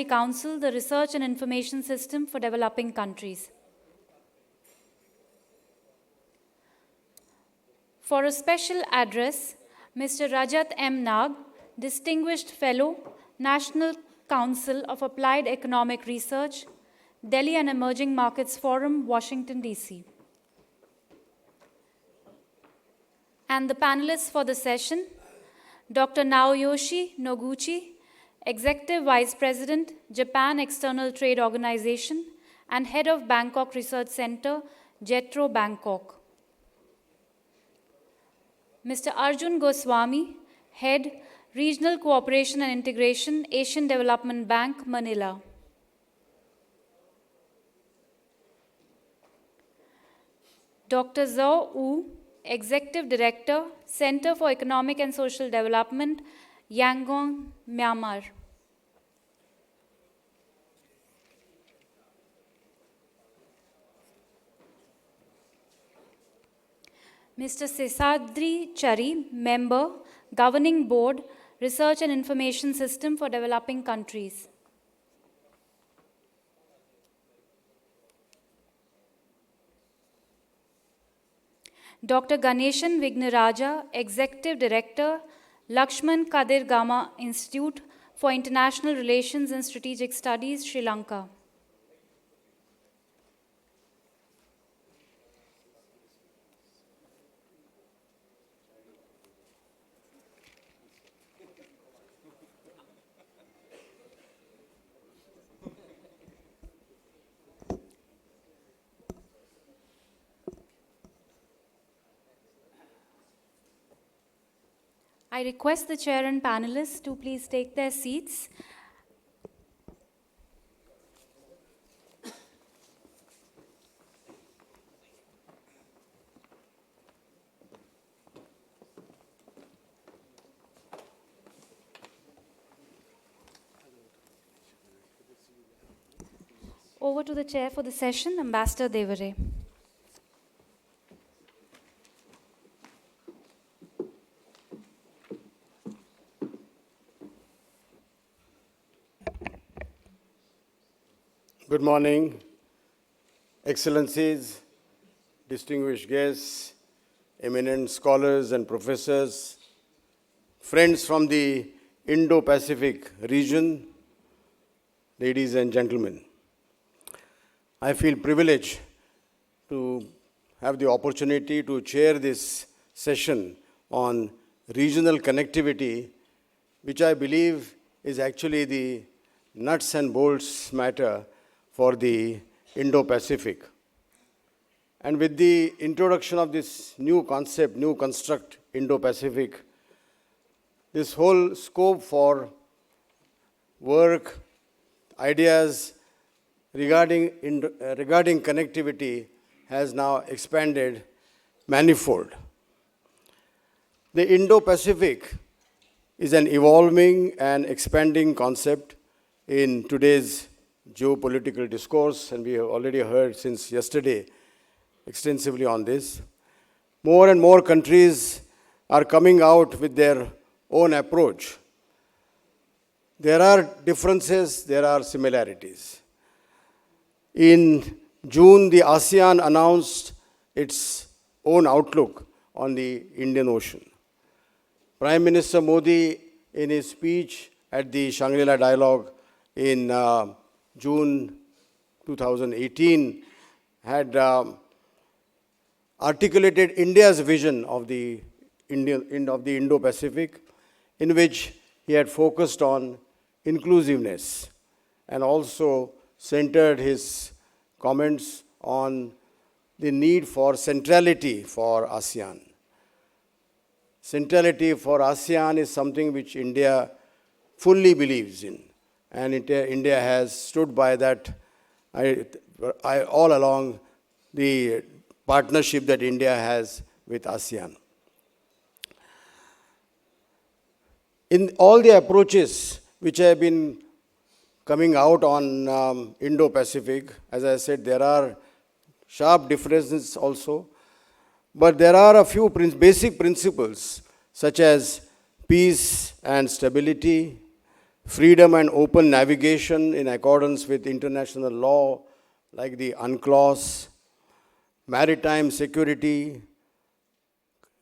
Council, the Research and Information System for Developing Countries. For a special address, Mr. Rajat Nag, Distinguished Fellow, National Council of Applied Economic Research, Delhi and Emerging Markets Forum, Washington, D.C. And the panelists for the session, Dr. Naoyoshi Noguchi, Executive Vice President, Japan External Trade Organization, and Head of Bangkok Research Center, JETRO, Bangkok. Mr. Arjun Goswami, Head, Regional Cooperation and Integration, Asian Development Bank, Manila. Dr. Zhou Wu, Executive Director, Center for Economic and Social Development, Yangon, Myanmar. Mr. Seshadri Chari, Member, Governing Board, Research and Information System for Developing Countries. Dr. Ganeshan Wignaraja, Executive Director, Lakshman KadirgamarInstitute for International Relations and Strategic Studies, Sri Lanka. I request the chair and panelists to please take their seats. Over to the chair for the session, Ambassador Devare. Good morning, Excellencies, distinguished guests, eminent scholars and professors, friends from the Indo-Pacific region, ladies and gentlemen. I feel privileged to have the opportunity to chair this session on regional connectivity, which I believe is actually the nuts and bolts matter for the Indo-Pacific. And with the introduction of this new concept, new construct, Indo-Pacific, this whole scope for work, ideas regarding connectivity has now expanded manifold. The Indo-Pacific is an evolving and expanding concept in today's geopolitical discourse, and we have already heard since yesterday extensively on this. More and more countries are coming out with their own approach. There are differences, there are similarities. In June, the ASEAN announced its own outlook on the Indian Ocean. Prime Minister Modi, in his speech at the Shangri-La Dialogue in June 2018, had articulated India's vision of the Indo-Pacific, in which he had focused on inclusiveness and also centered his comments on the need for centrality for ASEAN. Centrality for ASEAN is something which India fully believes in. And India has stood by that all along, the partnership that India has with ASEAN. In all the approaches which have been coming out on Indo-Pacific, as I said, there are sharp differences also, but there are a few basic principles such as peace and stability, freedom and open navigation in accordance with international law, like the UNCLOS, maritime security,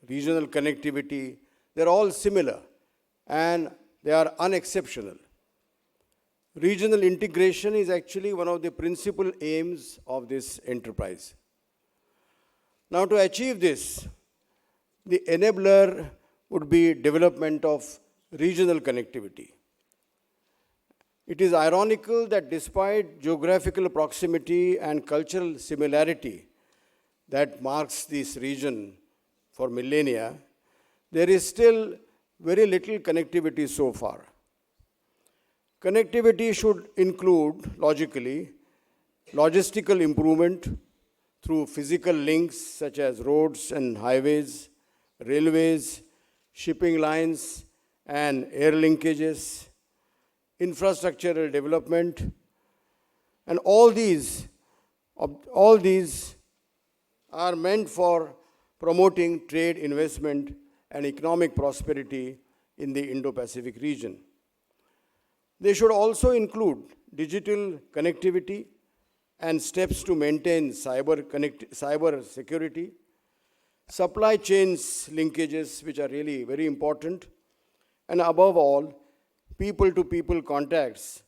regional connectivity, they're all similar and they are unexceptional. Regional integration is actually one of the principal aims of this enterprise. Now, to achieve this, the enabler would be development of regional connectivity. It is ironical that despite geographical proximity and cultural similarity that marks this region for millennia, there is still very little connectivity so far. Connectivity should include, logically, logistical improvement through physical links such as roads and highways, railways, shipping lines, and air linkages, infrastructural development, and all these are meant for promoting trade, investment, and economic prosperity in the Indo-Pacific region. They should also include digital connectivity and steps to maintain cyber security, supply chains linkages, which are really very important, and above all, people-to-people contacts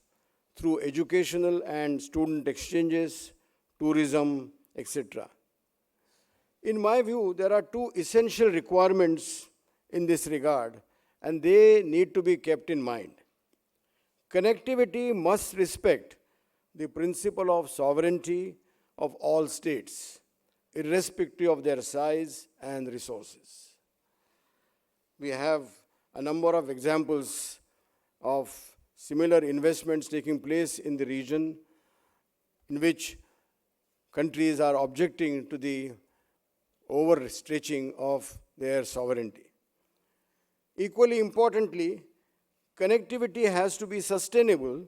through educational and student exchanges, tourism, etc. In my view, there are two essential requirements in this regard, and they need to be kept in mind. Connectivity must respect the principle of sovereignty of all states, irrespective of their size and resources. We have a number of examples of similar investments taking place in the region in which countries are objecting to the overstretching of their sovereignty. Equally importantly, connectivity has to be sustainable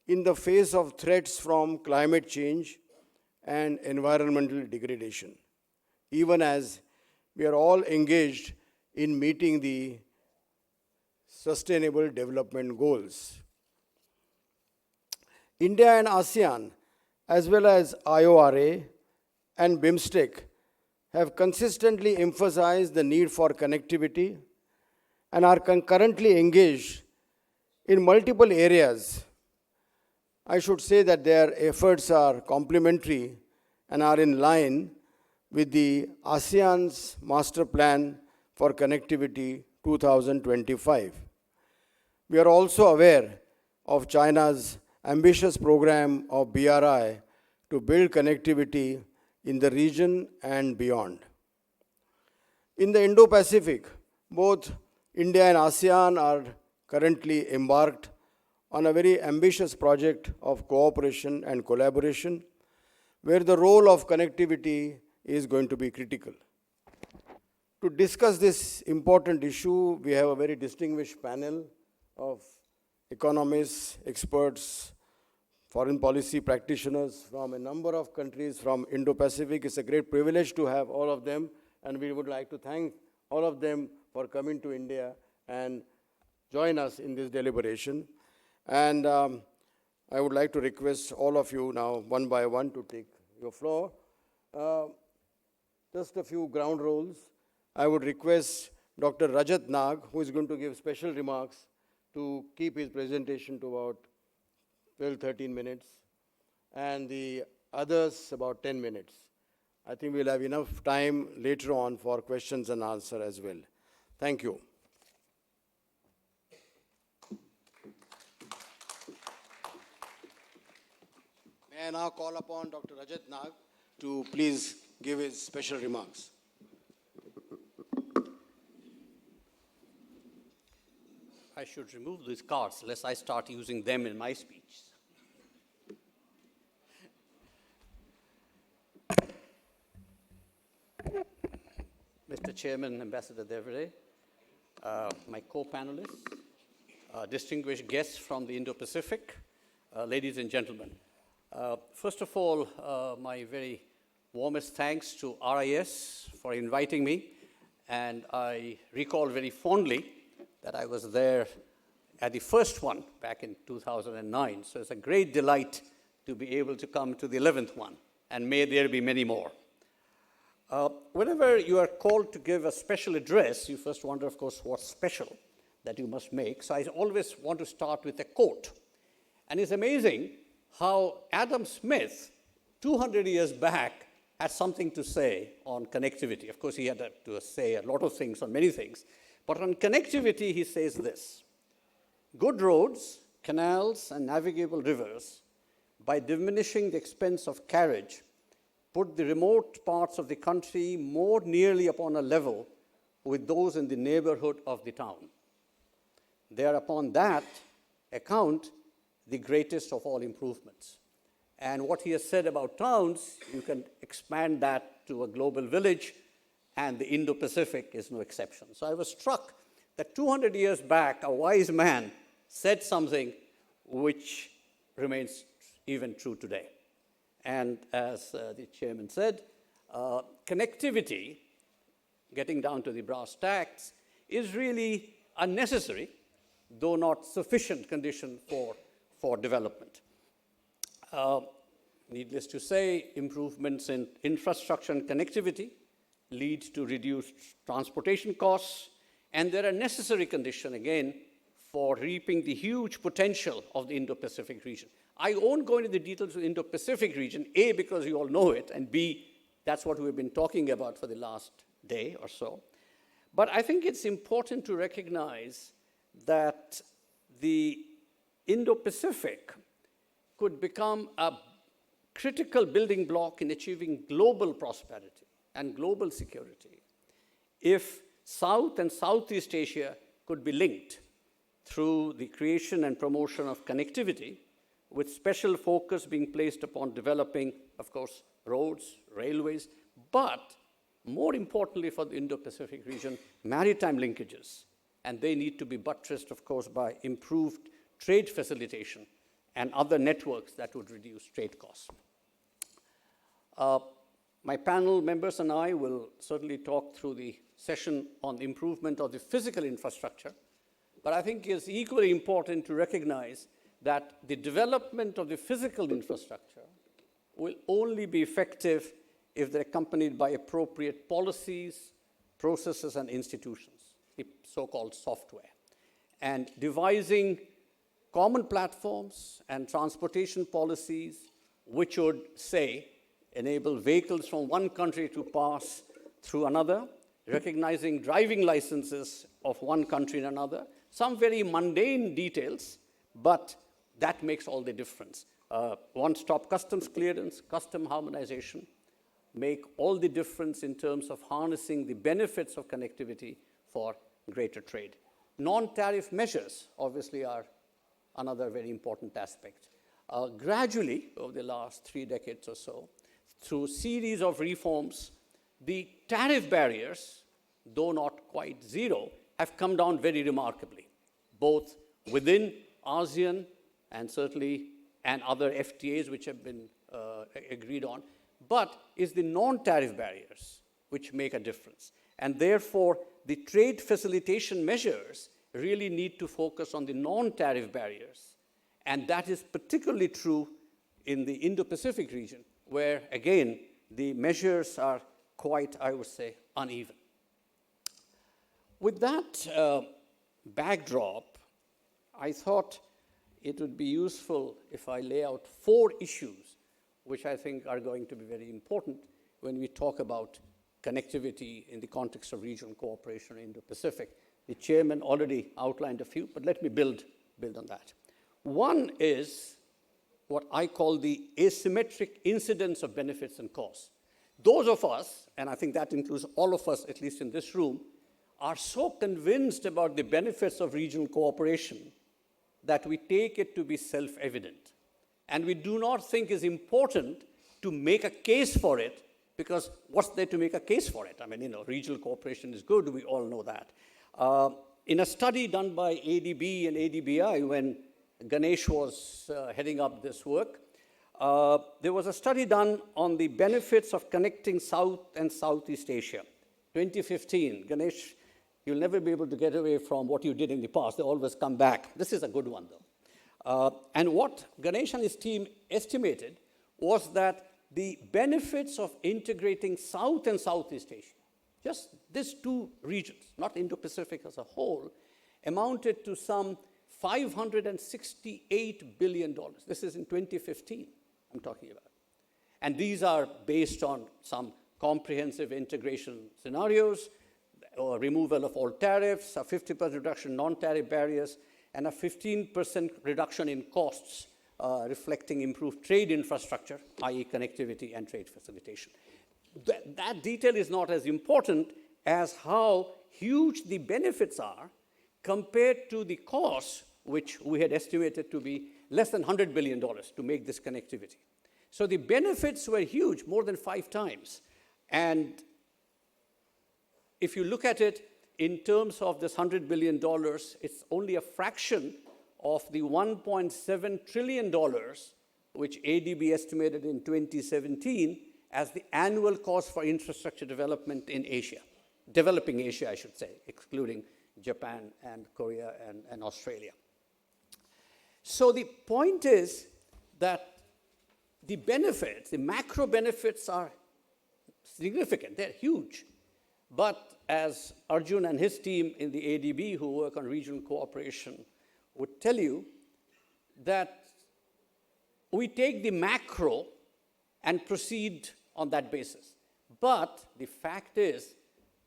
in the face of threats from climate change and environmental degradation, even as we are all engaged in meeting the Sustainable Development Goals. India and ASEAN, as well as IORA and BIMSTEC, have consistently emphasized the need for connectivity and are concurrently engaged in multiple areas. I should say that their efforts are complementary and are in line with the ASEAN's Master Plan for Connectivity 2025. We are also aware of China's ambitious program of BRI to build connectivity in the region and beyond. In the Indo-Pacific, both India and ASEAN are currently embarked on a very ambitious project of cooperation and collaboration, where the role of connectivity is going to be critical. To discuss this important issue, we have a very distinguished panel of economists, experts, foreign policy practitioners from a number of countries from Indo-Pacific. It's a great privilege to have all of them, and we would like to thank all of them for coming to India and join us in this deliberation. And I would like to request all of you now, one by one, to take your floor. Just a few ground rules. I would request Dr. Rajat Nag, who is going to give special remarks, to keep his presentation to about 12, 13 minutes, and the others about 10 minutes. I think we'll have enough time later on for questions and answer as well. Thank you. May I now call upon Dr. Rajat Nag to please give his special remarks. I should remove these cards lest I start using them in my speech. Mr. Chairman, Ambassador Devare, my co-panelists, distinguished guests from the Indo-Pacific, ladies and gentlemen. First of all, my very warmest thanks to RIS for inviting me, and I recall very fondly that I was there at the first one back in 2009. So it's a great delight to be able to come to the 11th one, and may there be many more. Whenever you are called to give a special address, you first wonder, of course, what's special that you must make. So I always want to start with a quote. And it's amazing how Adam Smith, 200 years back, had something to say on connectivity. Of course, he had to say a lot of things on many things. But on connectivity, he says this: good roads, canals, and navigable rivers, by diminishing the expense of carriage, put the remote parts of the country more nearly upon a level with those in the neighborhood of the town. They are upon that account the greatest of all improvements. And what he has said about towns, you can expand that to a global village, and the Indo-Pacific is no exception. So I was struck that 200 years back, a wise man said something which remains even true today. And as the chairman said, connectivity, getting down to the brass tacks, is really a necessary, though not sufficient, condition for development. Needless to say, improvements in infrastructure and connectivity lead to reduced transportation costs, and they're a necessary condition, again, for reaping the huge potential of the Indo-Pacific region. I won't go into the details of the Indo-Pacific region, A, because you all know it, and B, that's what we've been talking about for the last day or so. But I think it's important to recognize that the Indo-Pacific could become a critical building block in achieving global prosperity and global security if South and Southeast Asia could be linked through the creation and promotion of connectivity, with special focus being placed upon developing, of course, roads, railways, but more importantly for the Indo-Pacific region, maritime linkages. And they need to be buttressed, of course, by improved trade facilitation and other networks that would reduce trade costs. My panel members and I will certainly talk through the session on the improvement of the physical infrastructure, but I think it's equally important to recognize that the development of the physical infrastructure will only be effective if they're accompanied by appropriate policies, processes, and institutions, the so-called software. And devising common platforms and transportation policies which would, say, enable vehicles from one country to pass through another, recognizing driving licenses of one country and another, some very mundane details, but that makes all the difference. One-stop customs clearance, custom harmonization make all the difference in terms of harnessing the benefits of connectivity for greater trade. Non-tariff measures, obviously, are another very important aspect. Gradually, over the last 3 decades or so, through a series of reforms, the tariff barriers, though not quite zero, have come down very remarkably, both within ASEAN and certainly and other FTAs which have been agreed on, but it's the non-tariff barriers which make a difference. And therefore, the trade facilitation measures really need to focus on the non-tariff barriers. And that is particularly true in the Indo-Pacific region, where, again, the measures are quite, I would say, uneven. With that backdrop, I thought it would be useful if I lay out 4 issues which I think are going to be very important when we talk about connectivity in the context of regional cooperation in Indo-Pacific. The chairman already outlined a few, but let me build on that. One is what I call the asymmetric incidence of benefits and costs. Those of us, and I think that includes all of us, at least in this room, are so convinced about the benefits of regional cooperation that we take it to be self-evident. And we do not think it's important to make a case for it, because what's there to make a case for it? I mean, regional cooperation is good, we all know that. In a study done by ADB and ADBI, when Ganesh was heading up this work, there was a study done on the benefits of connecting South and Southeast Asia. 2015, Ganesh you'll never be able to get away from what you did in the past. They always come back. This is a good one, though. And what Ganeshan and his team estimated was that the benefits of integrating South and Southeast Asia, just these two regions, not Indo-Pacific as a whole, amounted to some $568 billion. This is in 2015, I'm talking about. And these are based on some comprehensive integration scenarios, or removal of all tariffs, a 50% reduction in non-tariff barriers, and a 15% reduction in costs, reflecting improved trade infrastructure, i.e. connectivity and trade facilitation. That detail is not as important as how huge the benefits are compared to the costs, which we had estimated to be less than $100 billion to make this connectivity. So the benefits were huge, more than 5 times. And if you look at it in terms of this $100 billion, it's only a fraction of the $1.7 trillion, which ADB estimated in 2017 as the annual cost for infrastructure development in Asia, developing Asia, I should say, excluding Japan and Korea and Australia. So the point is that the benefits, the macro benefits are significant, they're huge. But as Arjun and his team in the ADB who work on regional cooperation would tell you, that we take the macro and proceed on that basis. But the fact is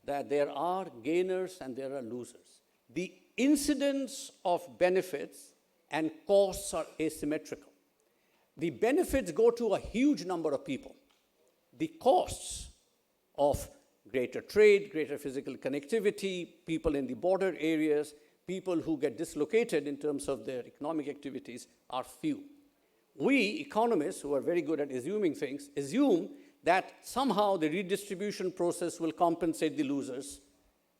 that there are gainers and there are losers. The incidence of benefits and costs are asymmetrical. The benefits go to a huge number of people. The costs of greater trade, greater physical connectivity, people in the border areas, people who get dislocated in terms of their economic activities are few. We economists, who are very good at assuming things, assume that somehow the redistribution process will compensate the losers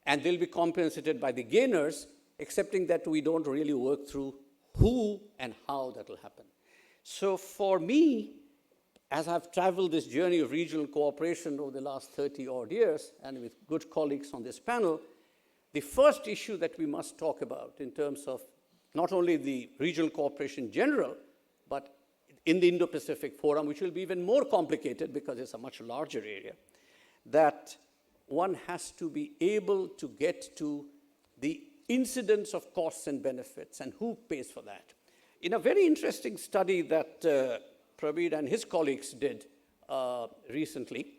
and they'll be compensated by the gainers, accepting that we don't really work through who and how that will happen. So for me, as I've traveled this journey of regional cooperation over the last 30-odd years, and with good colleagues on this panel, the first issue that we must talk about in terms of not only the regional cooperation in general, but in the Indo-Pacific Forum, which will be even more complicated because it's a much larger area, that one has to be able to get to the incidence of costs and benefits and who pays for that. In a very interesting study that Prabir and his colleagues did recently,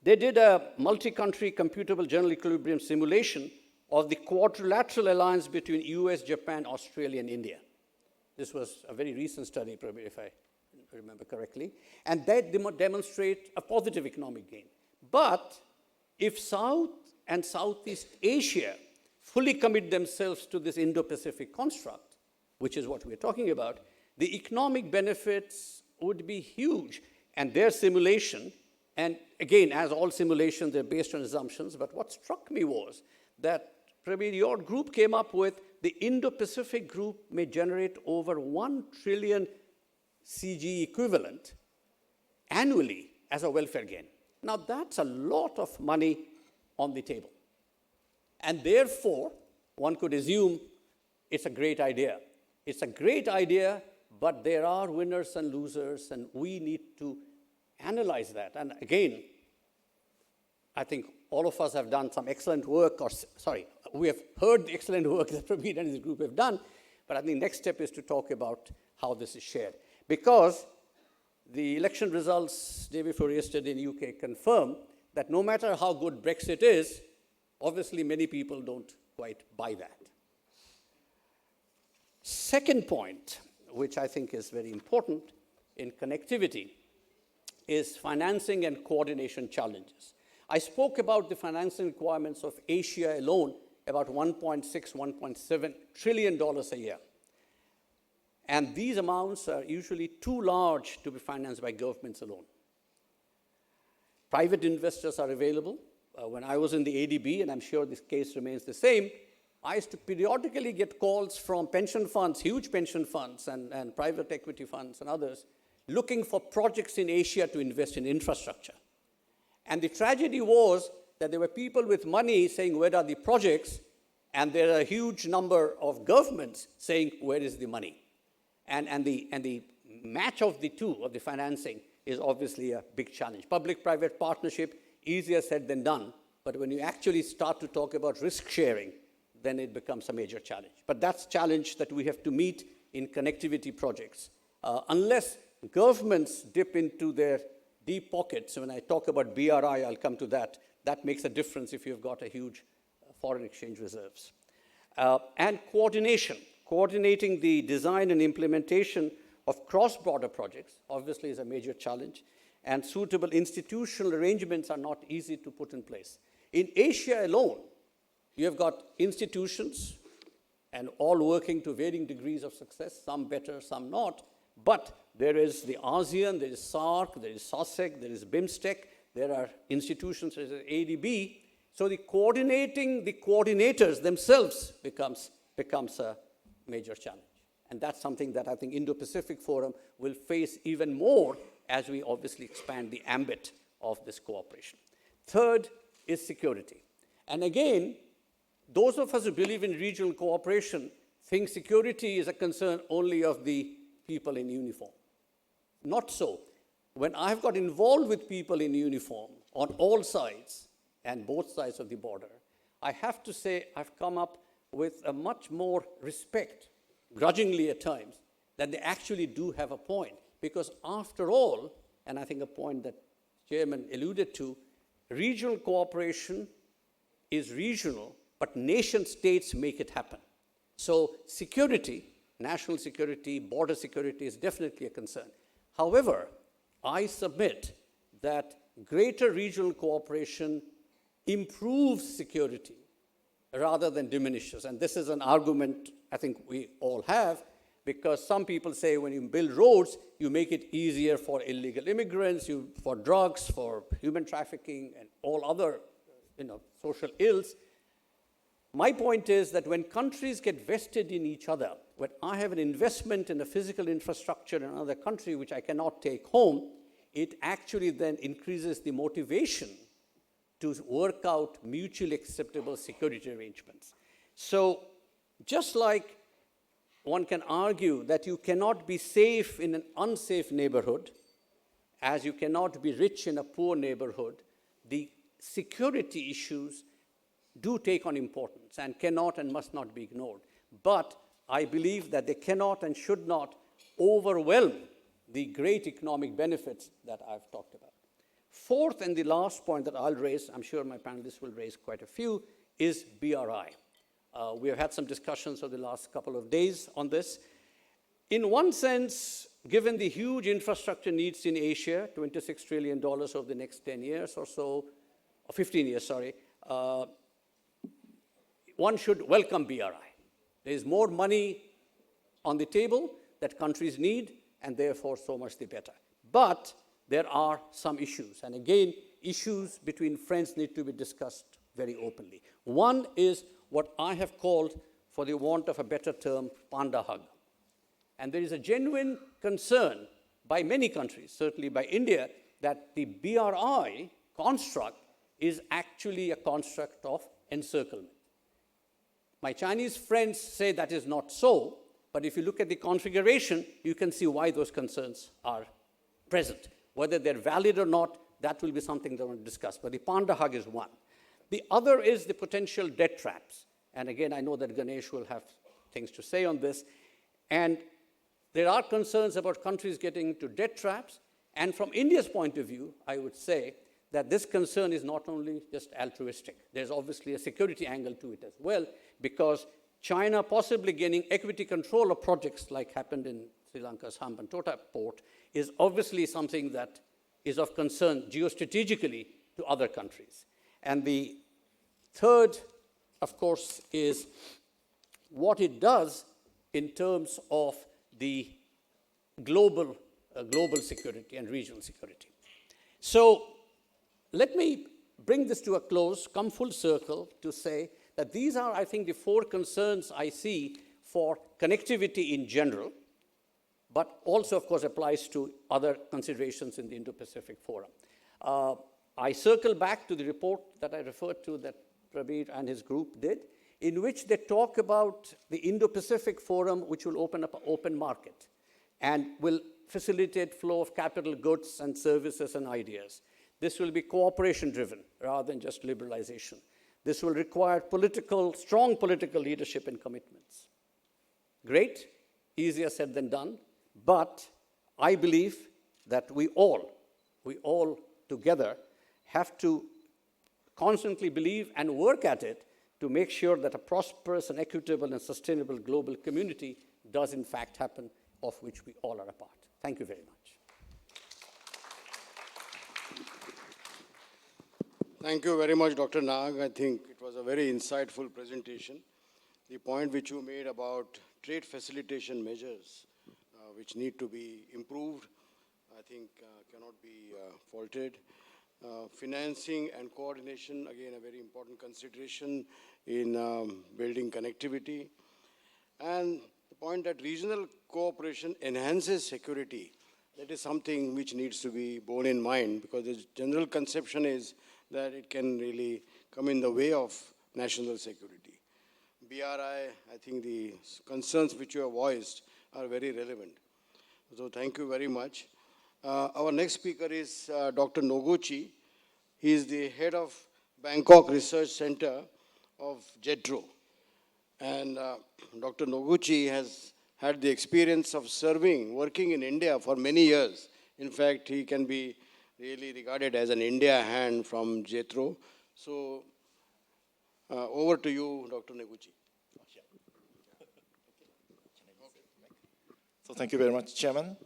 they did a multi-country computable general equilibrium simulation of the quadrilateral alliance between US, Japan, Australia, and India. This was a very recent study, Prabir, if I remember correctly. And that demonstrate a positive economic gain. But if South and Southeast Asia fully commit themselves to this Indo-Pacific construct, which is what we're talking about, the economic benefits would be huge. And their simulation, and again, as all simulations, they're based on assumptions, but what struck me was that, Prabir, your group came up with the Indo-Pacific group may generate over 1 trillion CG equivalent annually as a welfare gain. Now, that's a lot of money on the table. And therefore, one could assume it's a great idea. It's a great idea, but there are winners and losers, and we need to analyze that. And again, I think all of us have done some excellent work, we have heard the excellent work that Prabir and his group have done, but I think the next step is to talk about how this is shared. Because the election results day before yesterday in UK confirm that no matter how good Brexit is, obviously many people don't quite buy that. Second point, which I think is very important in connectivity, is financing and coordination challenges. I spoke about the financing requirements of Asia alone, about $1.6, $1.7 trillion a year. And these amounts are usually too large to be financed by governments alone. Private investors are available. When I was in the ADB, and I'm sure this case remains the same, I used to periodically get calls from pension funds, huge pension funds and private equity funds and others, looking for projects in Asia to invest in infrastructure. And the tragedy was that there were people with money saying, where are the projects? And there are a huge number of governments saying, where is the money? And the match of the two, of the financing, is obviously a big challenge. Public-private partnership, easier said than done. But when you actually start to talk about risk sharing, then it becomes a major challenge. But that's a challenge that we have to meet in connectivity projects. Unless governments dip into their deep pockets, when I talk about BRI, I'll come to that, that makes a difference if you've got a huge foreign exchange reserves. And coordinating the design and implementation of cross-border projects, obviously is a major challenge, and suitable institutional arrangements are not easy to put in place. In Asia alone, you have got institutions and all working to varying degrees of success, some better, some not, but there is the ASEAN, there is SAARC, there is SOSEC, there is BIMSTEC, there are institutions such as ADB. So the coordinators themselves becomes a major challenge. And that's something that I think Indo-Pacific Forum will face even more as we obviously expand the ambit of this cooperation. Third is security. And again, those of us who believe in regional cooperation think security is a concern only of the people in uniform. Not so. When I've got involved with people in uniform on all sides and both sides of the border, I have to say I've come up with a much more respect, grudgingly at times, that they actually do have a point. Because after all, and I think a point that Chairman alluded to, regional cooperation is regional, but nation states make it happen. So security, national security, border security is definitely a concern. However, I submit that greater regional cooperation improves security rather than diminishes. And this is an argument I think we all have, because some people say when you build roads, you make it easier for illegal immigrants, for drugs, for human trafficking, and all other social ills. My point is that when countries get vested in each other, when I have an investment in a physical infrastructure in another country which I cannot take home, it actually then increases the motivation to work out mutually acceptable security arrangements. So just like one can argue that you cannot be safe in an unsafe neighborhood, as you cannot be rich in a poor neighborhood, the security issues do take on importance and cannot and must not be ignored. But I believe that they cannot and should not overwhelm the great economic benefits that I've talked about. Fourth and the last point that I'll raise, I'm sure my panelists will raise quite a few, is BRI. We have had some discussions over the last couple of days on this. In one sense, given the huge infrastructure needs in Asia, $26 trillion over the next 10 years or so, or 15 years, sorry, one should welcome BRI. There is more money on the table that countries need, and therefore so much the better. But there are some issues, and again, issues between friends need to be discussed very openly. One is what I have called, for the want of a better term, panda hug. And there is a genuine concern by many countries, certainly by India, that the BRI construct is actually a construct of encirclement. My Chinese friends say that is not so, but if you look at the configuration, you can see why those concerns are present. Whether they're valid or not, that will be something that I want to discuss. But the panda hug is one. The other is the potential debt traps. And again, I know that Ganesh will have things to say on this. And there are concerns about countries getting into debt traps. And from India's point of view, I would say that this concern is not only just altruistic. There's obviously a security angle to it as well, because China possibly gaining equity control of projects like happened in Sri Lanka's Hambantota port is obviously something that is of concern geostrategically to other countries. And the third, of course, is what it does in terms of the global security and regional security. So let me bring this to a close, come full circle to say that these are, I think, the four concerns I see for connectivity in general, but also, of course, applies to other considerations in the Indo-Pacific Forum. I circle back to the report that I referred to that Prabir and his group did, in which they talk about the Indo-Pacific Forum, which will open up an open market and will facilitate flow of capital, goods, and services and ideas. This will be cooperation-driven rather than just liberalization. This will require strong political leadership and commitments. Great, easier said than done, but I believe that we all together have to constantly believe and work at it to make sure that a prosperous and equitable and sustainable global community does in fact happen, of which we all are a part. Thank you very much. Thank you very much, Dr. Nag. I think it was a very insightful presentation. The point which you made about trade facilitation measures, which need to be improved, I think cannot be faulted. Financing and coordination, again, a very important consideration in building connectivity. And the point that regional cooperation enhances security, that is something which needs to be borne in mind, because the general conception is that it can really come in the way of national security. BRI, I think the concerns which you have voiced are very relevant. So thank you very much. Our next speaker is Dr. Noguchi. He is the head of Bangkok Research Center of JETRO. And Dr. Noguchi has had the experience of working in India for many years. In fact, he can be really regarded as an India hand from JETRO. So over to you, Dr. Noguchi. So thank you very much, Chairman.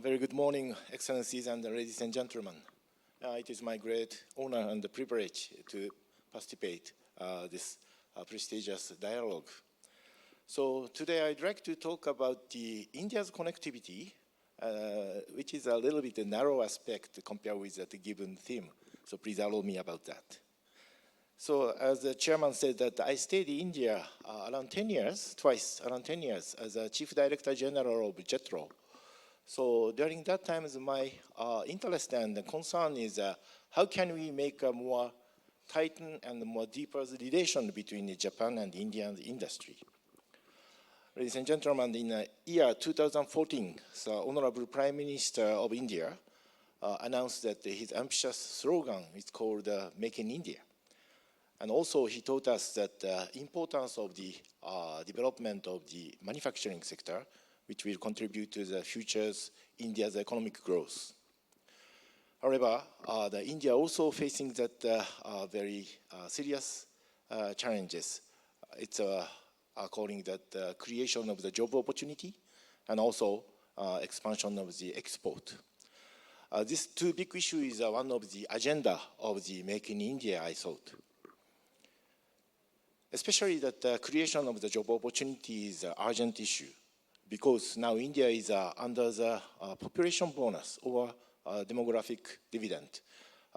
Very good morning, Excellencies and ladies and gentlemen. It is my great honor and privilege to participate this prestigious dialogue. So today I'd like to talk about the India's connectivity, which is a little bit a narrow aspect compared with the given theme. So please allow me about that. So as the chairman said, that I stayed in India around 10 years, around 10 years, as a Chief Director General of JETRO. So during that time, my interest and concern is how can we make a more tighten and more deeper relation between Japan and Indian industry. Ladies and gentlemen, in the year 2014, the Honorable Prime Minister of India announced that his ambitious slogan is called Make in India. And also he taught us that the importance of the development of the manufacturing sector, which will contribute to the future's India's economic growth. However, India also facing that very serious challenges. It's calling that creation of the job opportunity and also expansion of the export. These two big issues is one of the agenda of the Make in India, I thought. Especially that the creation of the job opportunity is an urgent issue, because now India is under the population bonus or demographic dividend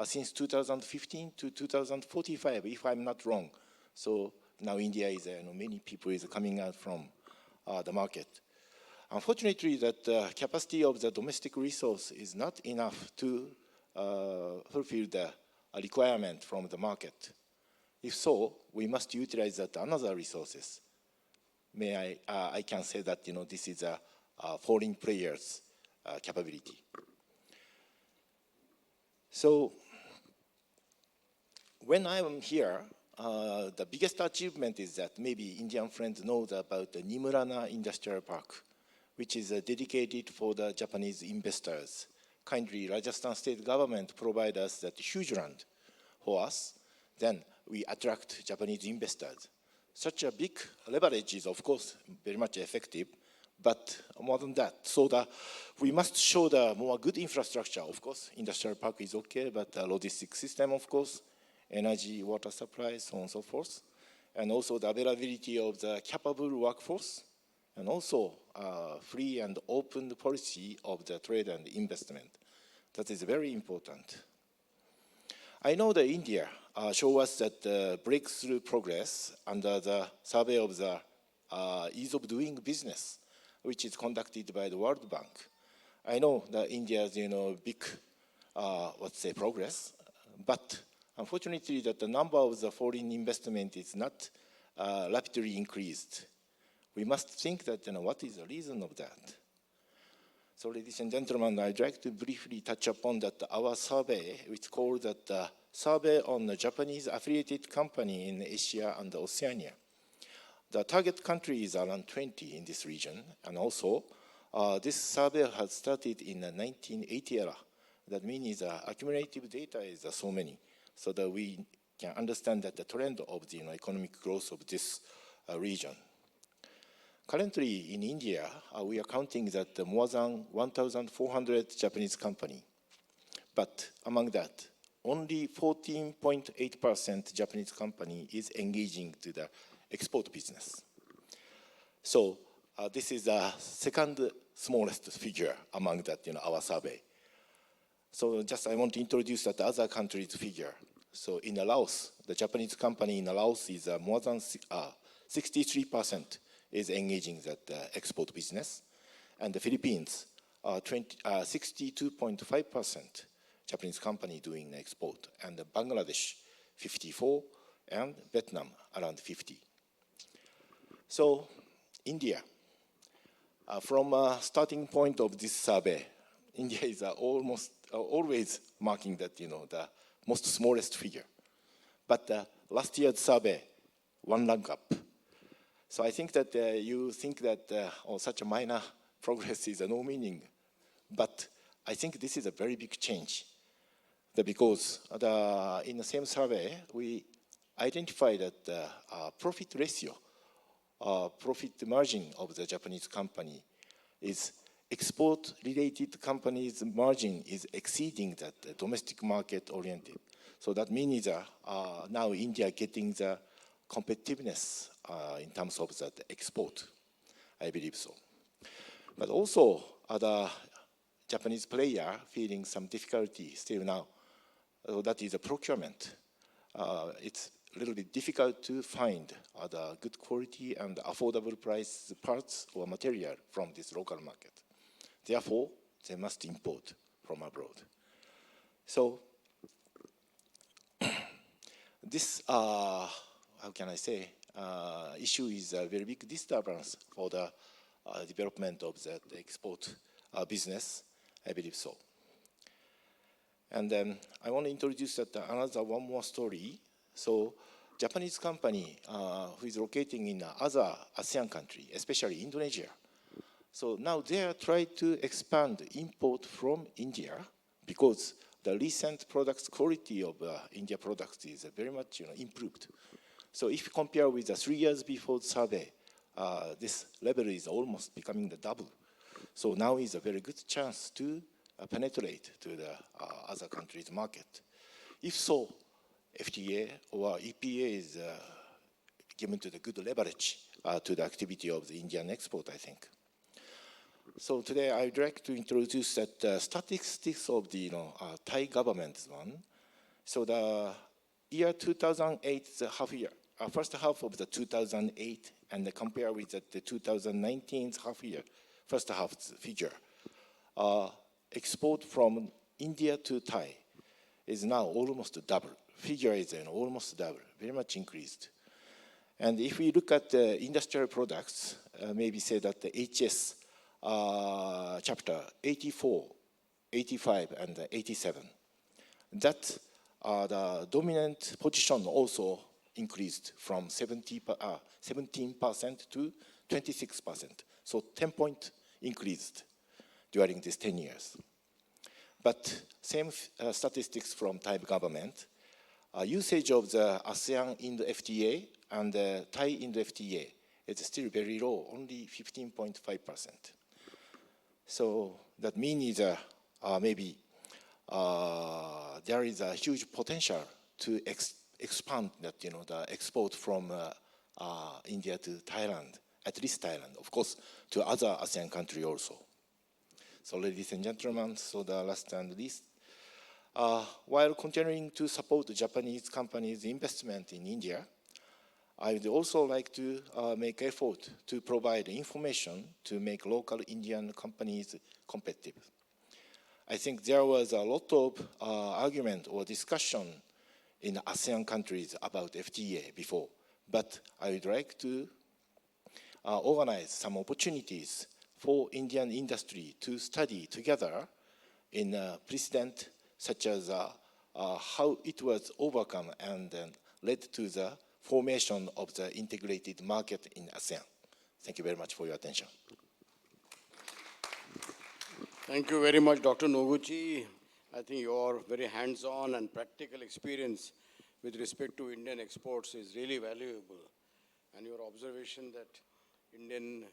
since 2015 to 2045, if I'm not wrong. So now India is, many people is coming out from the market. Unfortunately, that capacity of the domestic resource is not enough to fulfill the requirement from the market. If so, we must utilize that another resources. I can say that this is a foreign players' capability. So when I am here, the biggest achievement is that maybe Indian friends know about the Nimurana Industrial Park, which is dedicated for the Japanese investors. Kindly, Rajasthan state government provide us that huge land for us. Then we attract Japanese investors. Such a big leverage is, of course, very much effective, but more than that, so that we must show the more good infrastructure. Of course, industrial park is okay, but the logistics system, of course, energy, water supply, so on and so forth, and also the availability of the capable workforce, and also free and open policy of the trade and investment. That is very important. I know that India show us that breakthrough progress under the survey of the ease of doing business, which is conducted by the World Bank. I know that India's big, progress. But unfortunately, that the number of the foreign investment is not rapidly increased. We must think that, what is the reason of that? So, ladies and gentlemen, I'd like to briefly touch upon that our survey, which called that Survey on the Japanese affiliated company in Asia and Oceania. The target country is around 20 in this region, and also this survey has started in the 1980 era. That means accumulative data is so many, so that we can understand that the trend of the economic growth of this region. Currently in India, we are counting that more than 1,400 Japanese companies, but among that, only 14.8% Japanese company is engaging to the export business. So this is the second smallest figure among that, our survey. So just I want to introduce that other countries' figure. So in Laos, the Japanese company in Laos is more than 63% is engaging that export business, and the Philippines, 62.5% Japanese company doing export, and Bangladesh, 54, and Vietnam, around 50. So India, from a starting point of this survey, India is almost always marking that, the most smallest figure. But last year's survey, one rank up. So I think that you think that such a minor progress is no meaning. But I think this is a very big change. Because in the same survey, we identified that profit ratio, profit margin of the Japanese company is export-related companies' margin is exceeding that domestic market oriented. So that means now India getting the competitiveness in terms of that export. I believe so. But also other Japanese player feeling some difficulty still now. That is a procurement. It's a little bit difficult to find the good quality and affordable price parts or material from this local market. Therefore, they must import from abroad. So this, how can I say, issue is a very big disturbance for the development of the export business. I believe so. And then I want to introduce that one more story. So Japanese company who is locating in other ASEAN country, especially Indonesia. So now they are trying to expand import from India because the recent products quality of India products is very much improved. So if you compare with the 3 years before the survey, this level is almost becoming the double. So now is a very good chance to penetrate to the other countries' market. If so, FTA or EPA is given to the good leverage to the activity of the Indian export, I think. So today I'd like to introduce that statistics of the Thai government's one. So the year 2008, the half year, first half of the 2008, and compare with the 2019's half year, first half figure. Export from India to Thai is now almost double. Figure is almost double, very much increased. And if we look at the industrial products, maybe say that the HS chapter 84, 85, and 87, that the dominant position also increased from 17% to 26%. So 10 point increased during these 10 years. But same statistics from Thai government, usage of the ASEAN Indo FTA and the Thai Indo FTA is still very low, only 15.5%. So that means maybe there is a huge potential to expand that the export from India to Thailand, at least Thailand, of course, to other ASEAN countries also. So ladies and gentlemen, so the last and least, while continuing to support the Japanese companies' investment in India, I would also like to make effort to provide information to make local Indian companies competitive. I think there was a lot of argument or discussion in ASEAN countries about FTA before, but I would like to organize some opportunities for Indian industry to study together in precedent such as how it was overcome and then led to the formation of the integrated market in ASEAN. Thank you very much for your attention. Thank you very much, Dr. Noguchi. I think your very hands-on and practical experience with respect to Indian exports is really valuable. And your observation that the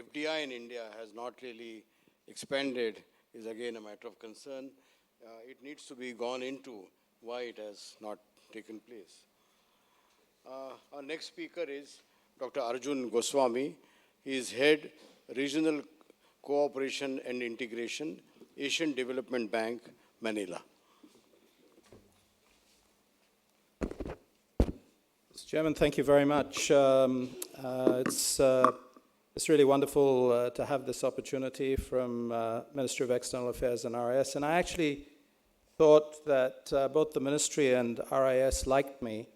FDI in India has not really expanded is again a matter of concern. It needs to be gone into why it has not taken place. Our next speaker is Dr. Arjun Goswami. He is Head, Regional Cooperation and Integration, Asian Development Bank, Manila. Mr. Chairman, thank you very much. It's really wonderful to have this opportunity from Ministry of External Affairs and RIS. And I actually thought that both the Ministry and RIS liked me,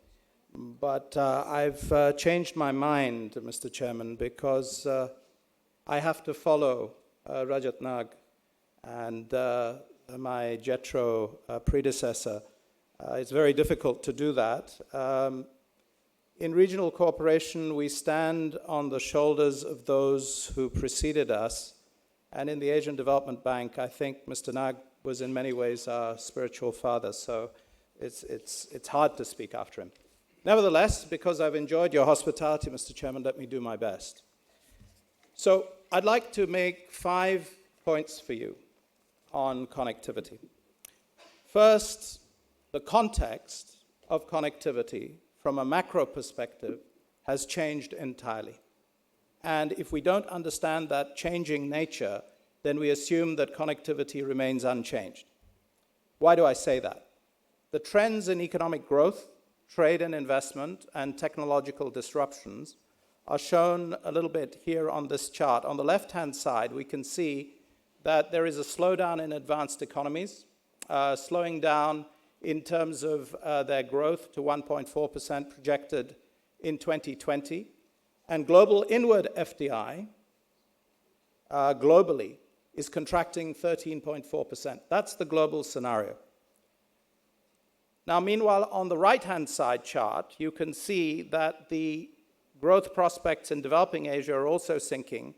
but I've changed my mind, Mr. Chairman, because I have to follow Rajat Nag and my JETRO predecessor. It's very difficult to do that. In regional cooperation, we stand on the shoulders of those who preceded us. And in the Asian Development Bank, I think Mr. Nag was in many ways our spiritual father. So it's hard to speak after him. Nevertheless, because I've enjoyed your hospitality, Mr. Chairman, let me do my best. So I'd like to make 5 points for you on connectivity. First, the context of connectivity from a macro perspective has changed entirely. And if we don't understand that changing nature, then we assume that connectivity remains unchanged. Why do I say that? The trends in economic growth, trade and investment, and technological disruptions are shown a little bit here on this chart. On the left-hand side, we can see that there is a slowdown in advanced economies, slowing down in terms of their growth to 1.4% projected in 2020. And global inward FDI globally is contracting 13.4%. That's the global scenario. Now, meanwhile, on the right-hand side chart, you can see that the growth prospects in developing Asia are also sinking,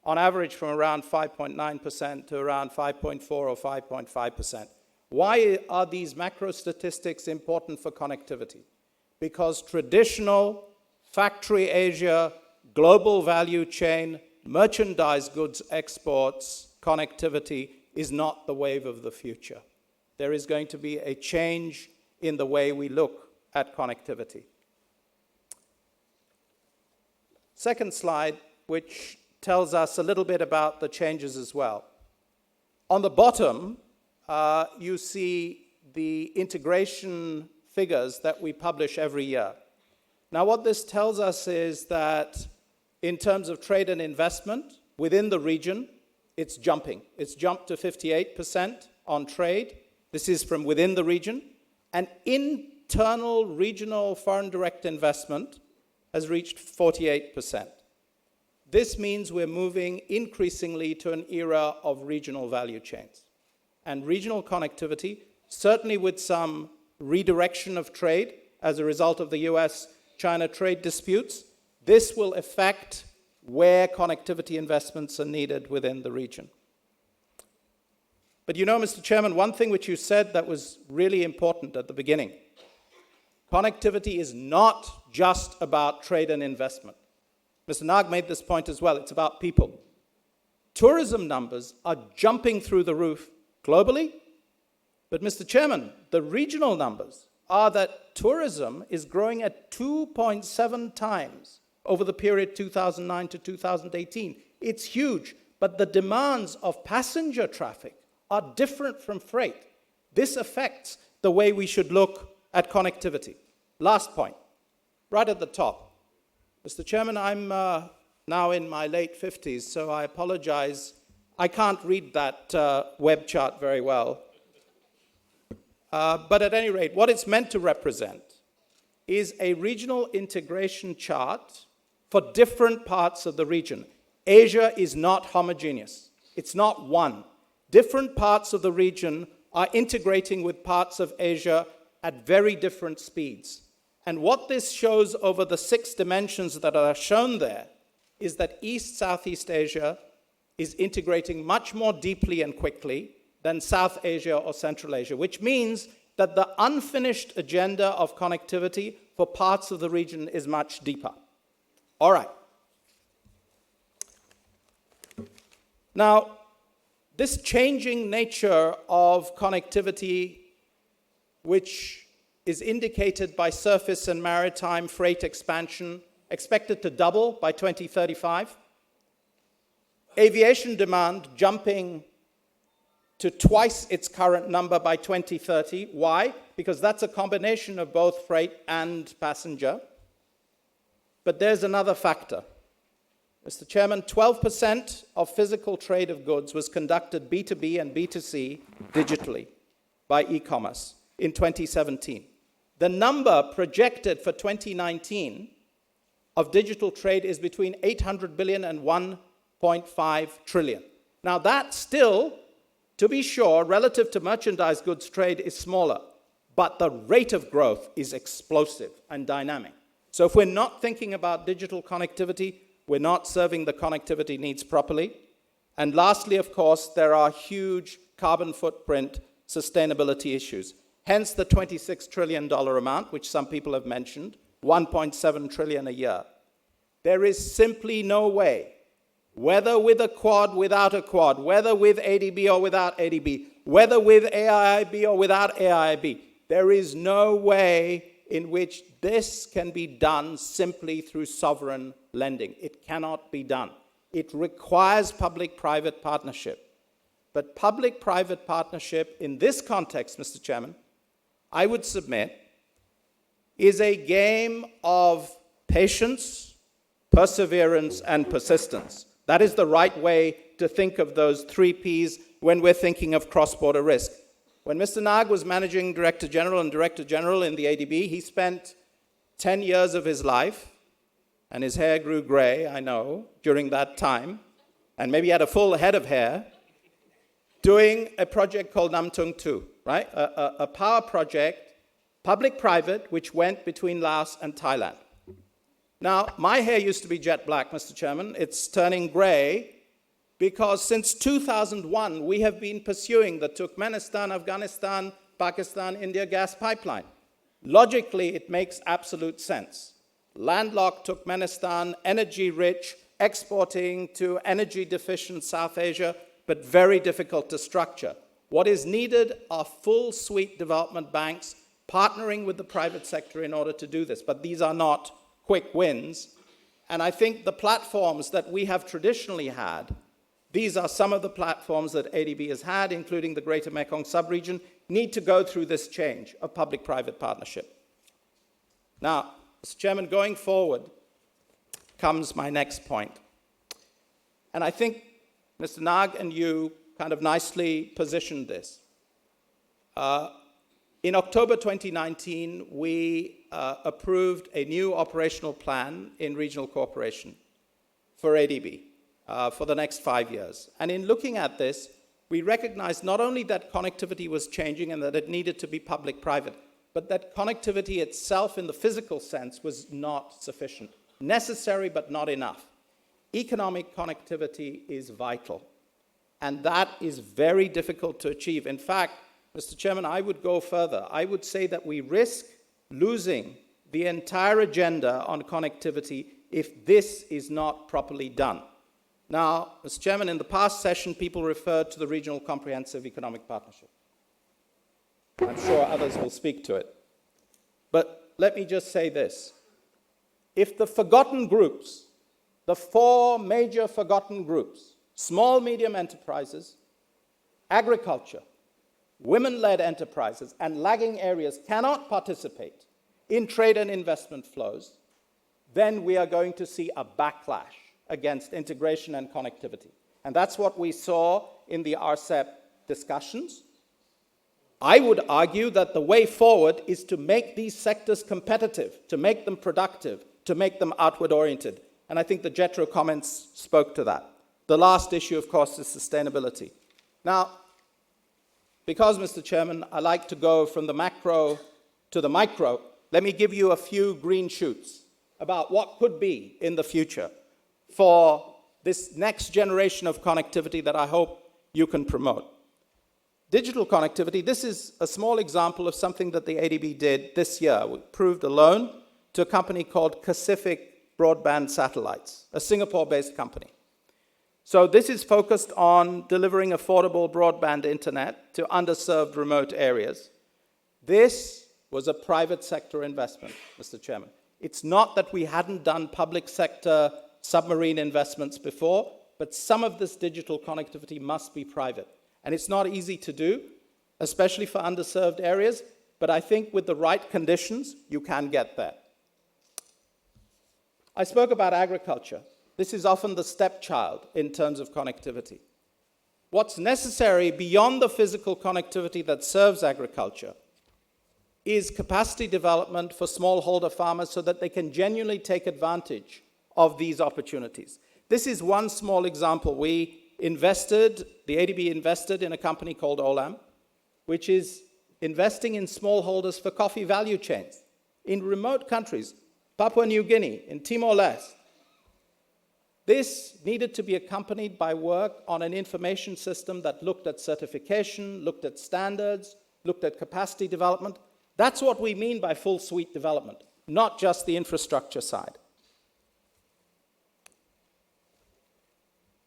on average from around 5.9% to around 5.4 or 5.5%. Why are these macro statistics important for connectivity? Because traditional factory Asia, global value chain, merchandise goods exports, connectivity is not the wave of the future. There is going to be a change in the way we look at connectivity. Second slide, which tells us a little bit about the changes as well. On the bottom, you see the integration figures that we publish every year. Now, what this tells us is that in terms of trade and investment within the region, it's jumping. It's jumped to 58% on trade. This is from within the region. And internal regional foreign direct investment has reached 48%. This means we're moving increasingly to an era of regional value chains. And regional connectivity, certainly with some redirection of trade as a result of the US-China trade disputes, this will affect where connectivity investments are needed within the region. But you know, Mr. Chairman, one thing which you said that was really important at the beginning, connectivity is not just about trade and investment. Mr. Nag made this point as well, it's about people. Tourism numbers are jumping through the roof globally, but Mr. Chairman, the regional numbers are that tourism is growing at 2.7 times over the period 2009 to 2018. It's huge, but the demands of passenger traffic are different from freight. This affects the way we should look at connectivity. Last point, right at the top. Mr. Chairman, I'm now in my late 50s, so I apologize I can't read that web chart very well. But at any rate, what it's meant to represent is a regional integration chart for different parts of the region. Asia is not homogeneous. It's not one. Different parts of the region are integrating with parts of Asia at very different speeds. And what this shows over the 6 dimensions that are shown there is that East Southeast Asia is integrating much more deeply and quickly than South Asia or Central Asia, which means that the unfinished agenda of connectivity for parts of the region is much deeper. All right. Now, this changing nature of connectivity, which is indicated by surface and maritime freight expansion, expected to double by 2035. Aviation demand jumping to twice its current number by 2030. Why? Because that's a combination of both freight and passenger. But there's another factor. Mr. Chairman, 12% of physical trade of goods was conducted B2B and B2C digitally by e-commerce in 2017. The number projected for 2019 of digital trade is between 800 billion and 1.5 trillion. Now that still, to be sure, relative to merchandise goods trade is smaller, but the rate of growth is explosive and dynamic. So if we're not thinking about digital connectivity, we're not serving the connectivity needs properly. And lastly, of course, there are huge carbon footprint sustainability issues. Hence the $26 trillion amount, which some people have mentioned, 1.7 trillion a year. There is simply no way, whether with a quad, without a quad, whether with ADB or without ADB, whether with AIIB or without AIIB, there is no way in which this can be done simply through sovereign lending. It cannot be done. It requires public-private partnership. But public-private partnership in this context, Mr. Chairman, I would submit, is a game of patience, perseverance, and persistence. That is the right way to think of those 3 Ps when we're thinking of cross-border risk. When Mr. Nag was Managing Director General and Director General in the ADB, he spent 10 years of his life, and his hair grew gray, I know, during that time, and maybe he had a full head of hair, doing a project called Namtung 2, right? A power project, public-private, which went between Laos and Thailand. Now, my hair used to be jet black, Mr. Chairman. It's turning gray because since 2001, we have been pursuing the Turkmenistan, Afghanistan, Pakistan, India gas pipeline. Logically, it makes absolute sense. Landlocked Turkmenistan, energy-rich, exporting to energy-deficient South Asia, but very difficult to structure. What is needed are full suite development banks partnering with the private sector in order to do this. But these are not quick wins. And I think the platforms that we have traditionally had, these are some of the platforms that ADB has had, including the Greater Mekong sub-region, need to go through this change of public-private partnership. Now, Mr. Chairman, going forward comes my next point. And I think Mr. Nag and you kind of nicely positioned this. In October 2019, we approved a new operational plan in regional cooperation for ADB for the next 5 years. And in looking at this, we recognized not only that connectivity was changing and that it needed to be public-private, but that connectivity itself in the physical sense was not sufficient. Necessary, but not enough. Economic connectivity is vital. And that is very difficult to achieve. In fact, Mr. Chairman, I would go further. I would say that we risk losing the entire agenda on connectivity if this is not properly done. Now, Mr. Chairman, in the past session, people referred to the Regional Comprehensive Economic Partnership. I'm sure others will speak to it. But let me just say this. If the forgotten groups, the 4 major forgotten groups, small, medium enterprises, agriculture, women-led enterprises, and lagging areas cannot participate in trade and investment flows, then we are going to see a backlash against integration and connectivity. And that's what we saw in the RCEP discussions. I would argue that the way forward is to make these sectors competitive, to make them productive, to make them outward-oriented. And I think the JETRO comments spoke to that. The last issue, of course, is sustainability. Now, because, Mr. Chairman, I like to go from the macro to the micro, let me give you a few green shoots about what could be in the future for this next generation of connectivity that I hope you can promote. Digital connectivity, this is a small example of something that the ADB did this year. We approved a loan to a company called Pacific Broadband Satellites, a Singapore-based company. So this is focused on delivering affordable broadband internet to underserved remote areas. This was a private sector investment, Mr. Chairman. It's not that we hadn't done public sector submarine investments before, but some of this digital connectivity must be private. And it's not easy to do, especially for underserved areas, but I think with the right conditions, you can get there. I spoke about agriculture. This is often the stepchild in terms of connectivity. What's necessary beyond the physical connectivity that serves agriculture is capacity development for smallholder farmers so that they can genuinely take advantage of these opportunities. This is one small example. The ADB invested in a company called Olam, which is investing in smallholders for coffee value chains in remote countries, Papua New Guinea, in Timor-Leste. This needed to be accompanied by work on an information system that looked at certification, looked at standards, looked at capacity development. That's what we mean by full suite development, not just the infrastructure side.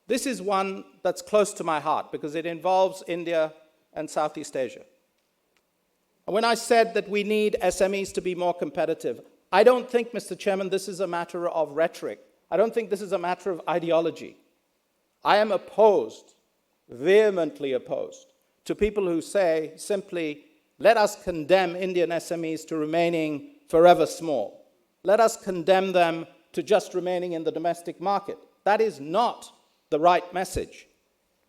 This is one that's close to my heart because it involves India and Southeast Asia. And when I said that we need SMEs to be more competitive, I don't think, Mr. Chairman, this is a matter of rhetoric. I don't think this is a matter of ideology. I am opposed, vehemently opposed, to people who say simply, let us condemn Indian SMEs to remaining forever small. Let us condemn them to just remaining in the domestic market. That is not the right message.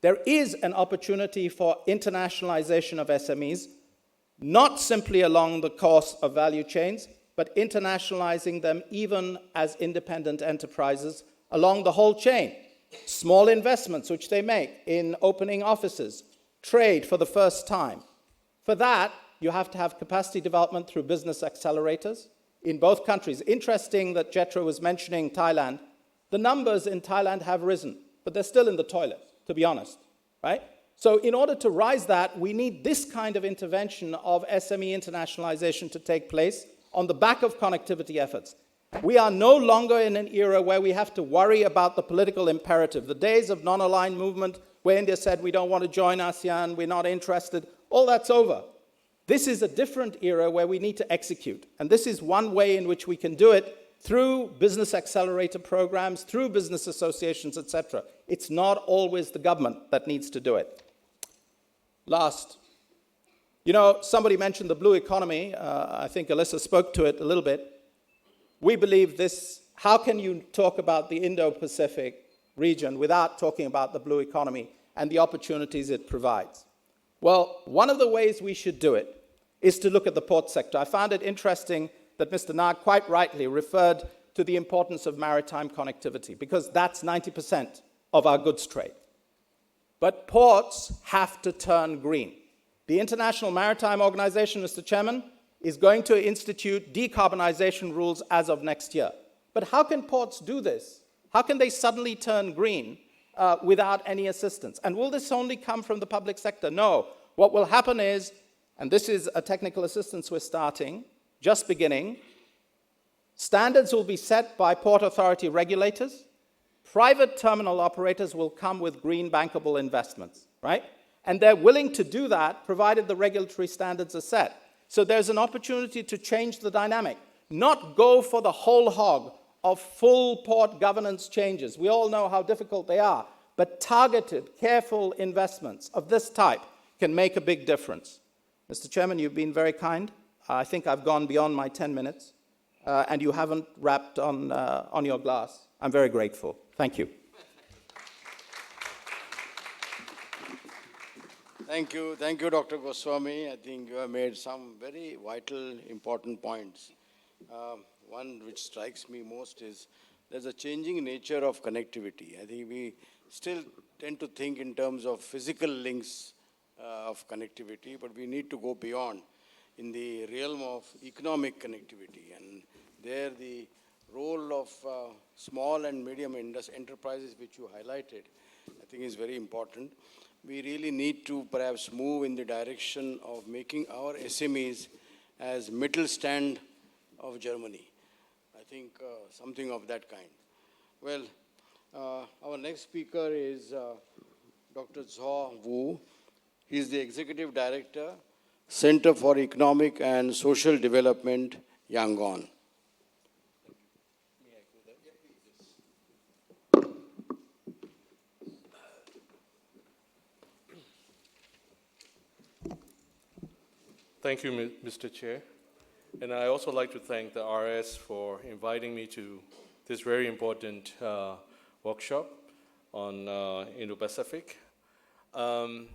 There is an opportunity for internationalization of SMEs, not simply along the course of value chains, but internationalizing them even as independent enterprises along the whole chain. Small investments which they make in opening offices, trade for the first time. For that, you have to have capacity development through business accelerators in both countries. Interesting that JETRO was mentioning Thailand. The numbers in Thailand have risen, but they're still in the toilet, to be honest, right? So in order to rise that, we need this kind of intervention of SME internationalization to take place on the back of connectivity efforts. We are no longer in an era where we have to worry about the political imperative. The days of non-aligned movement where India said we don't want to join ASEAN, we're not interested, all that's over. This is a different era where we need to execute. And this is one way in which we can do it through business accelerator programs, through business associations, etc. It's not always the government that needs to do it. Last. You know, somebody mentioned the blue economy. I think Alyssa spoke to it a little bit. We believe this, how can you talk about the Indo-Pacific region without talking about the blue economy and the opportunities it provides? Well, one of the ways we should do it is to look at the port sector. I found it interesting that Mr. Nag quite rightly referred to the importance of maritime connectivity because that's 90% of our goods trade. But ports have to turn green. The International Maritime Organization, Mr. Chairman, is going to institute decarbonization rules as of next year. But how can ports do this? How can they suddenly turn green without any assistance? And will this only come from the public sector? No. What will happen is, and this is a technical assistance we're starting, just beginning, standards will be set by port authority regulators. Private terminal operators will come with green bankable investments, right? And they're willing to do that provided the regulatory standards are set. So there's an opportunity to change the dynamic, not go for the whole hog of full port governance changes. We all know how difficult they are, but targeted, careful investments of this type can make a big difference. Mr. Chairman, you've been very kind. I think I've gone beyond my 10 minutes, and you haven't wrapped on your glass. I'm very grateful. Thank you. Thank you, Dr. Goswami. I think you have made some very vital, important points. One which strikes me most is there's a changing nature of connectivity. I think we still tend to think in terms of physical links of connectivity, but we need to go beyond in the realm of economic connectivity. And there the role of small and medium enterprises, which you highlighted, I think is very important. We really need to perhaps move in the direction of making our SMEs as middle stand of Germany. I think something of that kind. Well, our next speaker is Dr. Zhao Wu. He is the Executive Director, Center for Economic and Social Development, Yangon. Thank you, Mr. Chair. And I also like to thank the RS for inviting me to this very important workshop on Indo-Pacific. I'm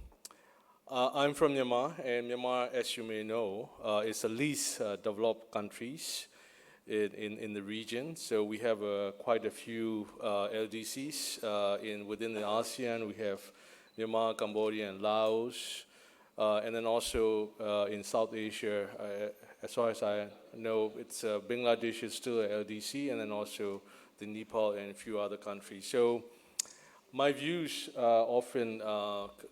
from Myanmar, and Myanmar, as you may know, is the least developed countries in the region. So we have quite a few LDCs within the ASEAN. We have Myanmar, Cambodia, and Laos. And then also in South Asia, as far as I know, it's Bangladesh is still a LDC, and then also the Nepal and a few other countries. So my views are often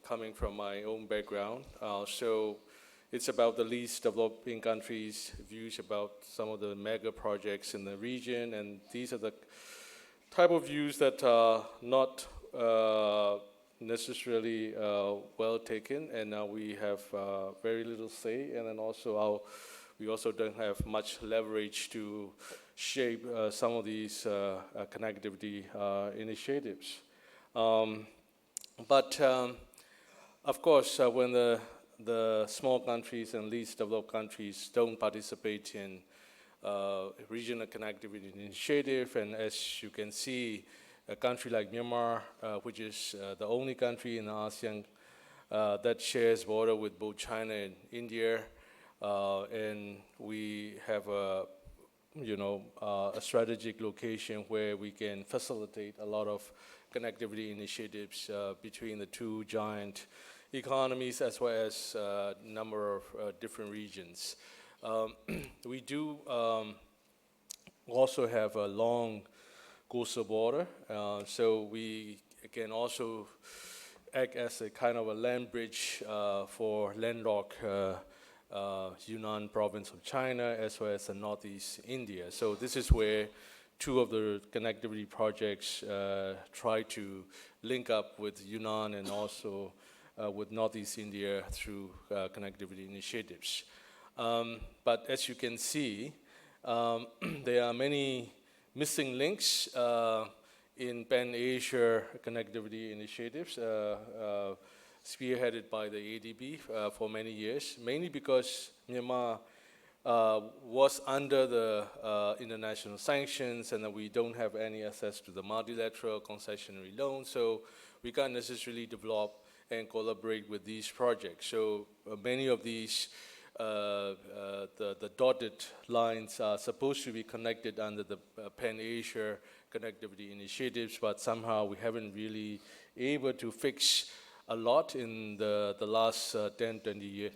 coming from my own background. So it's about the least developing countries, views about some of the mega projects in the region, and these are the type of views that are not necessarily well taken, and we have very little say, and then also we also don't have much leverage to shape some of these connectivity initiatives. But of course, when the small countries and least developed countries don't participate in regional connectivity initiative, and as you can see, a country like Myanmar, which is the only country in ASEAN that shares border with both China and India, and we have a strategic location where we can facilitate a lot of connectivity initiatives between the two giant economies, as well as a number of different regions. We do also have a long coastal border, so we can also act as a kind of a land bridge for landlocked Yunnan province of China, as well as the northeast India. So this is where two of the connectivity projects try to link up with Yunnan and also with northeast India through connectivity initiatives. But as you can see, there are many missing links in Pan-Asia connectivity initiatives spearheaded by the ADB for many years, mainly because Myanmar was under the international sanctions, and we don't have any access to the multilateral concessionary loan, so we can't necessarily develop and collaborate with these projects. So many of these the dotted lines are supposed to be connected under the Pan-Asia connectivity initiatives, but somehow we haven't really able to fix a lot in the last 10, 20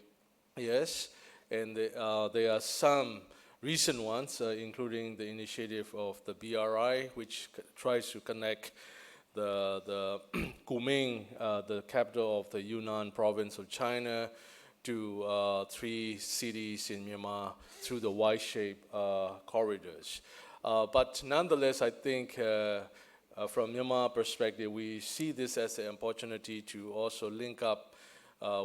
years. And there are some recent ones, including the initiative of the BRI, which tries to connect the Kunming, the capital of the Yunnan province of China, to 3 cities in Myanmar through the Y-shaped corridors. But nonetheless, I think from Myanmar perspective, we see this as an opportunity to also link up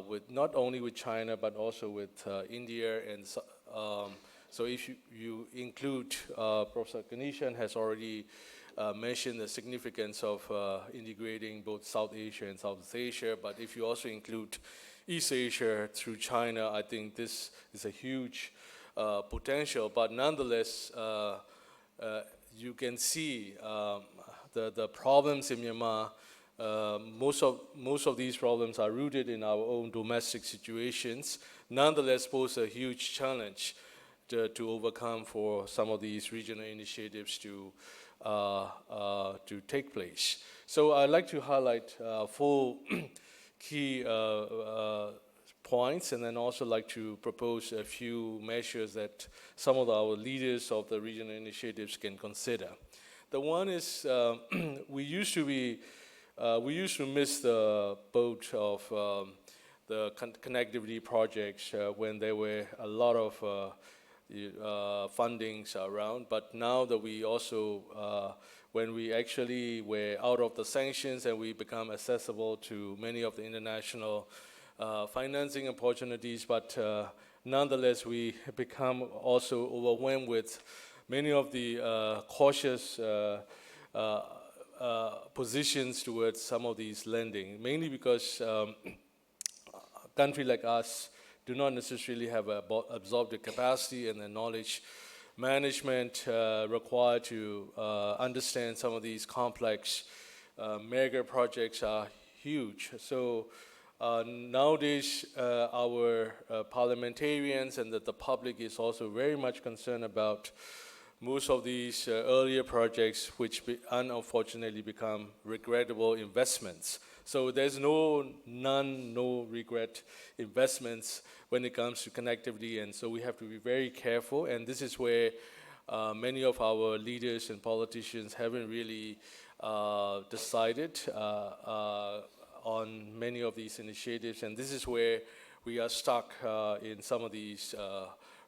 with not only with China, but also with India. And so if you include, Professor Ganeshan has already mentioned the significance of integrating both South Asia and Southeast Asia, but if you also include East Asia through China, I think this is a huge potential. But nonetheless, you can see the problems in Myanmar most of these problems are rooted in our own domestic situations, nonetheless pose a huge challenge to overcome for some of these regional initiatives to take place. So I'd like to highlight 4 key points, and then also like to propose a few measures that some of our leaders of the regional initiatives can consider. The one is we used to miss the boat of the connectivity projects when there were a lot of fundings around, but now that we also, when we actually were out of the sanctions and we become accessible to many of the international financing opportunities, but nonetheless we become also overwhelmed with many of the cautious positions towards some of these lending, mainly because a country like us do not necessarily have absorbed the capacity and the knowledge management required to understand some of these complex mega projects are huge. So nowadays our parliamentarians and the public is also very much concerned about most of these earlier projects which unfortunately become regrettable investments. So there's no regret investments when it comes to connectivity, and so we have to be very careful, and this is where many of our leaders and politicians haven't really decided on many of these initiatives, and this is where we are stuck in some of these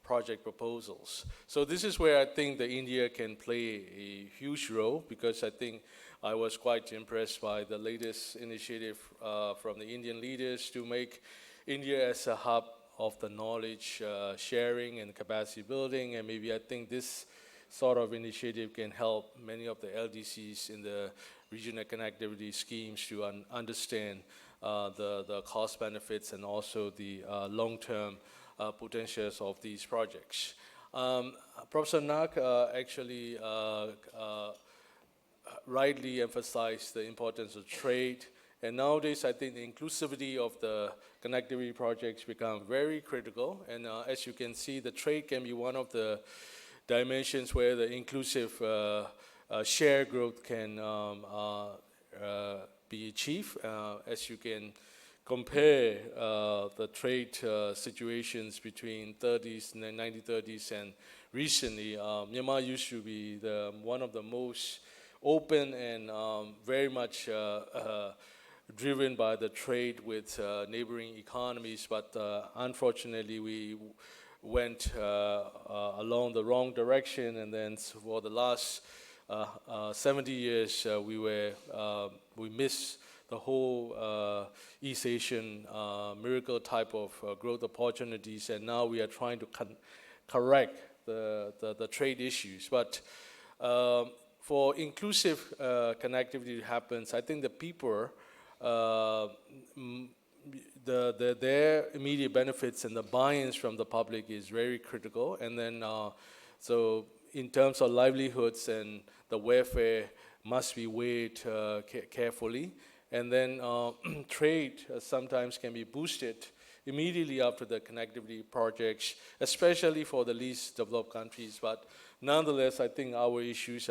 project proposals. So this is where I think that India can play a huge role, because I think I was quite impressed by the latest initiative from the Indian leaders to make India as a hub of the knowledge sharing and capacity building, and maybe I think this sort of initiative can help many of the LDCs in the regional connectivity schemes to understand the cost benefits and also the long-term potentials of these projects. Professor Nag actually rightly emphasized the importance of trade, and nowadays I think the inclusivity of the connectivity projects become very critical, and as you can see, the trade can be one of the dimensions where the inclusive share growth can be achieved. As you can compare the trade situations between 30s and 1930s and recently, Myanmar used to be one of the most open and very much driven by the trade with neighboring economies, but unfortunately we went along the wrong direction, and then for the last 70 years we missed the whole East Asian miracle type of growth opportunities, and now we are trying to correct the trade issues. But for inclusive connectivity to happen, I think the people, their immediate benefits and the buy-ins from the public is very critical, and then so in terms of livelihoods and the welfare must be weighed carefully. And then trade sometimes can be boosted immediately after the connectivity projects, especially for the least developed countries. But nonetheless, I think our issues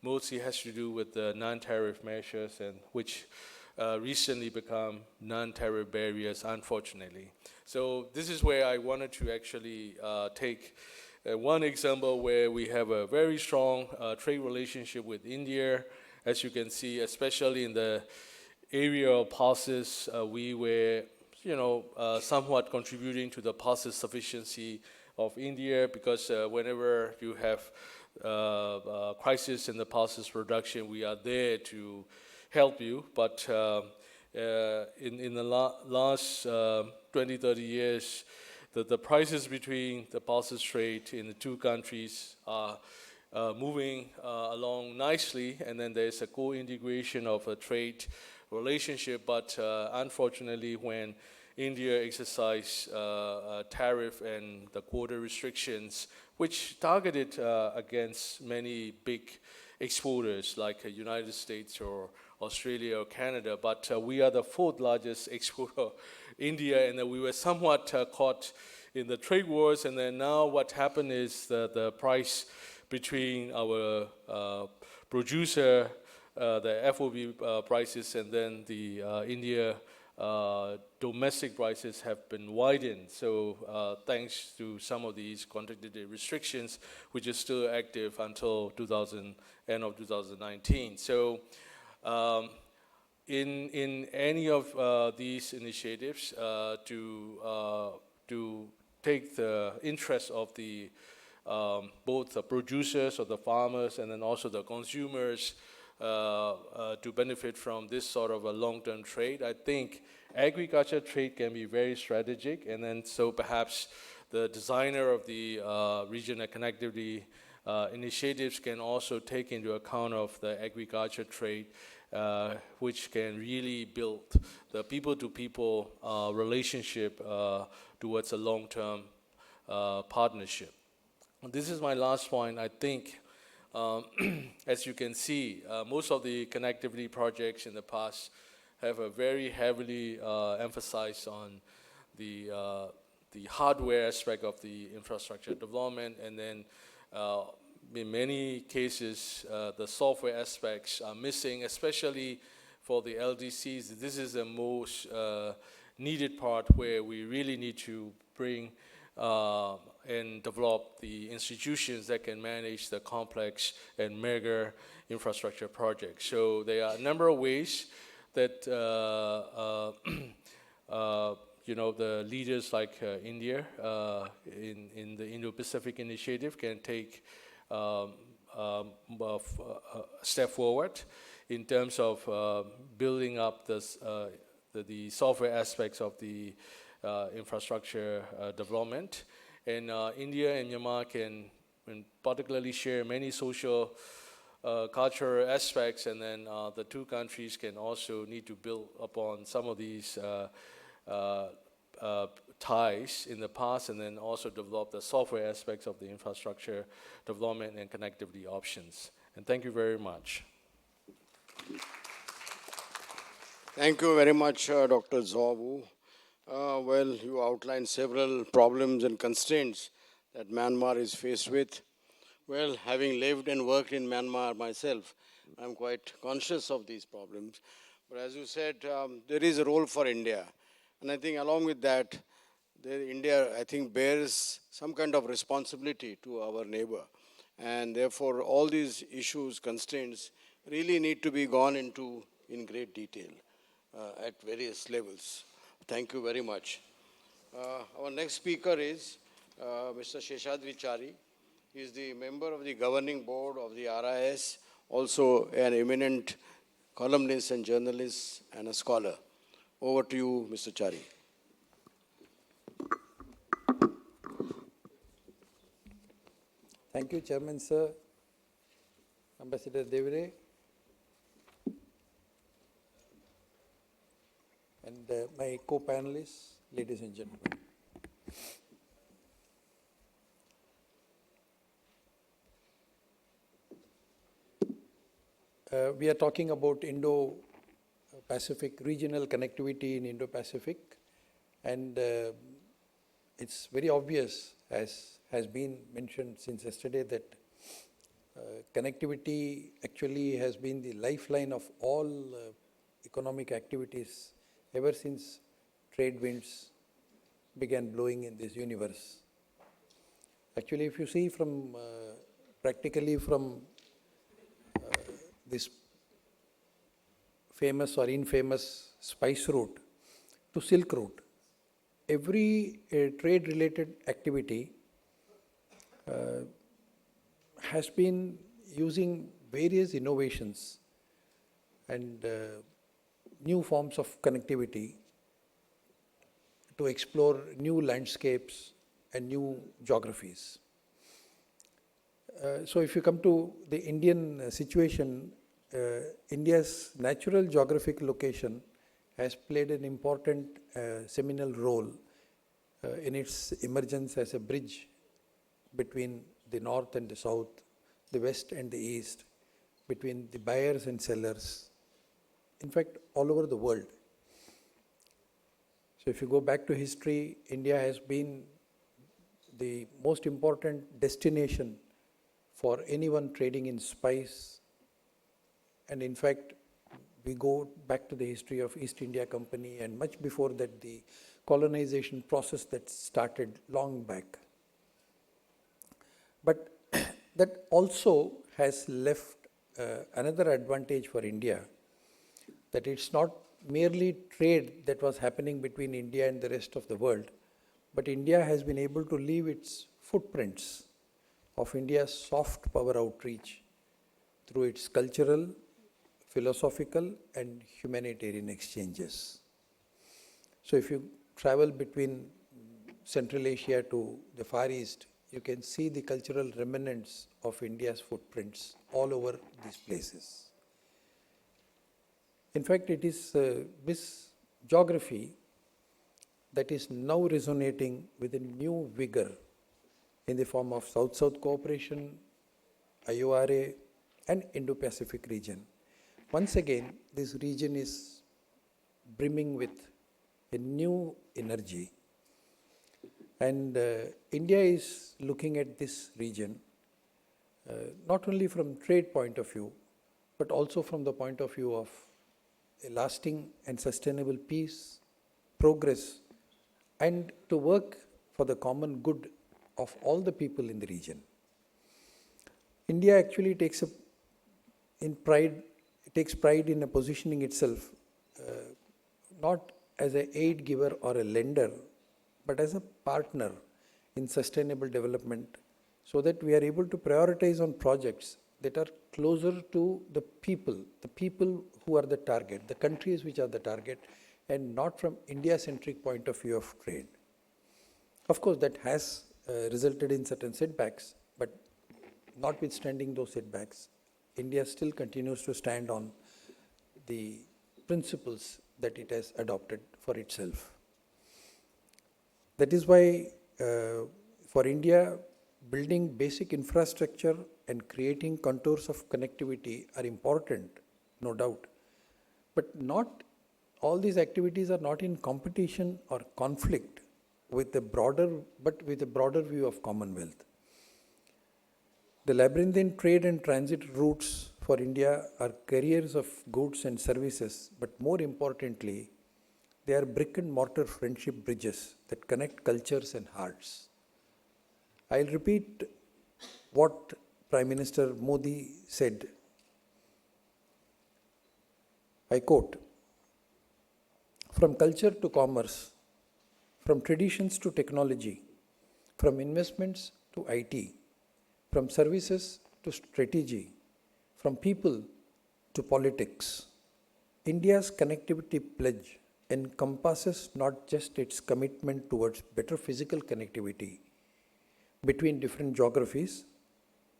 mostly has to do with the non-tariff measures, and which recently become non-tariff barriers, unfortunately. So this is where I wanted to actually take one example where we have a very strong trade relationship with India. As you can see, especially in the area of pulses, we were, somewhat contributing to the pulses sufficiency of India, because whenever you have crisis in the pulses production, we are there to help you. But in the last 20, 30 years, the prices between the pulses trade in the two countries are moving along nicely, and then there's a co-integration of a trade relationship, but unfortunately when India exercised tariff and the quota restrictions, which targeted against many big exporters like the United States or Australia or Canada, but we are the fourth largest exporter India, and we were somewhat caught in the trade wars, and then now what happened is that the price between our producer, the FOB prices, and then the India domestic prices have been widened. So thanks to some of these quantitative restrictions, which is still active until end of 2019. So in any of these initiatives to take the interest of the both the producers or the farmers and then also the consumers to benefit from this sort of a long-term trade, I think agriculture trade can be very strategic, and then so perhaps the designer of the regional connectivity initiatives can also take into account of the agriculture trade, which can really build the people-to-people relationship towards a long-term partnership. This is my last point. I think, as you can see, most of the connectivity projects in the past have a very heavily emphasized on the hardware aspect of the infrastructure development, and then in many cases, the software aspects are missing, especially for the LDCs. This is the most needed part where we really need to bring and develop the institutions that can manage the complex and mega infrastructure projects. So there are a number of ways that the leaders like India in the Indo-Pacific initiative can take a step forward in terms of building up the software aspects of the infrastructure development. And India and Myanmar can particularly share many social cultural aspects, and then the two countries can also need to build upon some of these ties in the past, and then also develop the software aspects of the infrastructure development and connectivity options. And thank you very much. Thank you very much, Dr. Zawu. Well, you outlined several problems and constraints that Myanmar is faced with. Well, having lived and worked in Myanmar myself, I'm quite conscious of these problems. But as you said, there is a role for India. And I think along with that, India, I think, bears some kind of responsibility to our neighbor. And therefore, all these issues, constraints, really need to be gone into in great detail at various levels. Thank you very much. Our next speaker is Mr. Sheshadri Chari. He is the member of the governing board of the RIS, also an eminent columnist and journalist and a scholar. Over to you, Mr. Chari. Thank you, Chairman, sir, Ambassador Devare, and my co-panelists, ladies and gentlemen. We are talking about Indo-Pacific, regional connectivity in Indo-Pacific, and it's very obvious, as has been mentioned since yesterday, that connectivity actually has been the lifeline of all economic activities ever since trade winds began blowing in this universe. Actually, if you see from practically from this famous or infamous spice route to Silk Route, every trade-related activity has been using various innovations and new forms of connectivity to explore new landscapes and new geographies. So if you come to the Indian situation, India's natural geographic location has played an important seminal role in its emergence as a bridge between the north and the south, the west and the east, between the buyers and sellers, in fact, all over the world. So if you go back to history, India has been the most important destination for anyone trading in spice. And in fact, we go back to the history of East India Company, and much before that, the colonization process that started long back. But that also has left another advantage for India, that it's not merely trade that was happening between India and the rest of the world, but India has been able to leave its footprints of India's soft power outreach through its cultural, philosophical, and humanitarian exchanges. So if you travel between Central Asia to the Far East, you can see the cultural remnants of India's footprints all over these places. In fact, it is this geography that is now resonating with a new vigor in the form of South-South cooperation, IORA, and Indo-Pacific region. Once again, this region is brimming with a new energy. And India is looking at this region not only from trade point of view, but also from the point of view of a lasting and sustainable peace, progress, and to work for the common good of all the people in the region. India actually takes pride in a positioning itself not as an aid giver or a lender, but as a partner in sustainable development, so that we are able to prioritize on projects that are closer to the people who are the target, the countries which are the target, and not from India-centric point of view of trade. Of course, that has resulted in certain setbacks, but notwithstanding those setbacks, India still continues to stand on the principles that it has adopted for itself. That is why for India, building basic infrastructure and creating contours of connectivity are important, no doubt. But not all these activities are not in competition or conflict with a broader view of Commonwealth. The labyrinthine trade and transit routes for India are carriers of goods and services, but more importantly, they are brick and mortar friendship bridges that connect cultures and hearts. I'll repeat what Prime Minister Modi said. I quote, "From culture to commerce, from traditions to technology, from investments to IT, from services to strategy, from people to politics, India's connectivity pledge encompasses not just its commitment towards better physical connectivity between different geographies,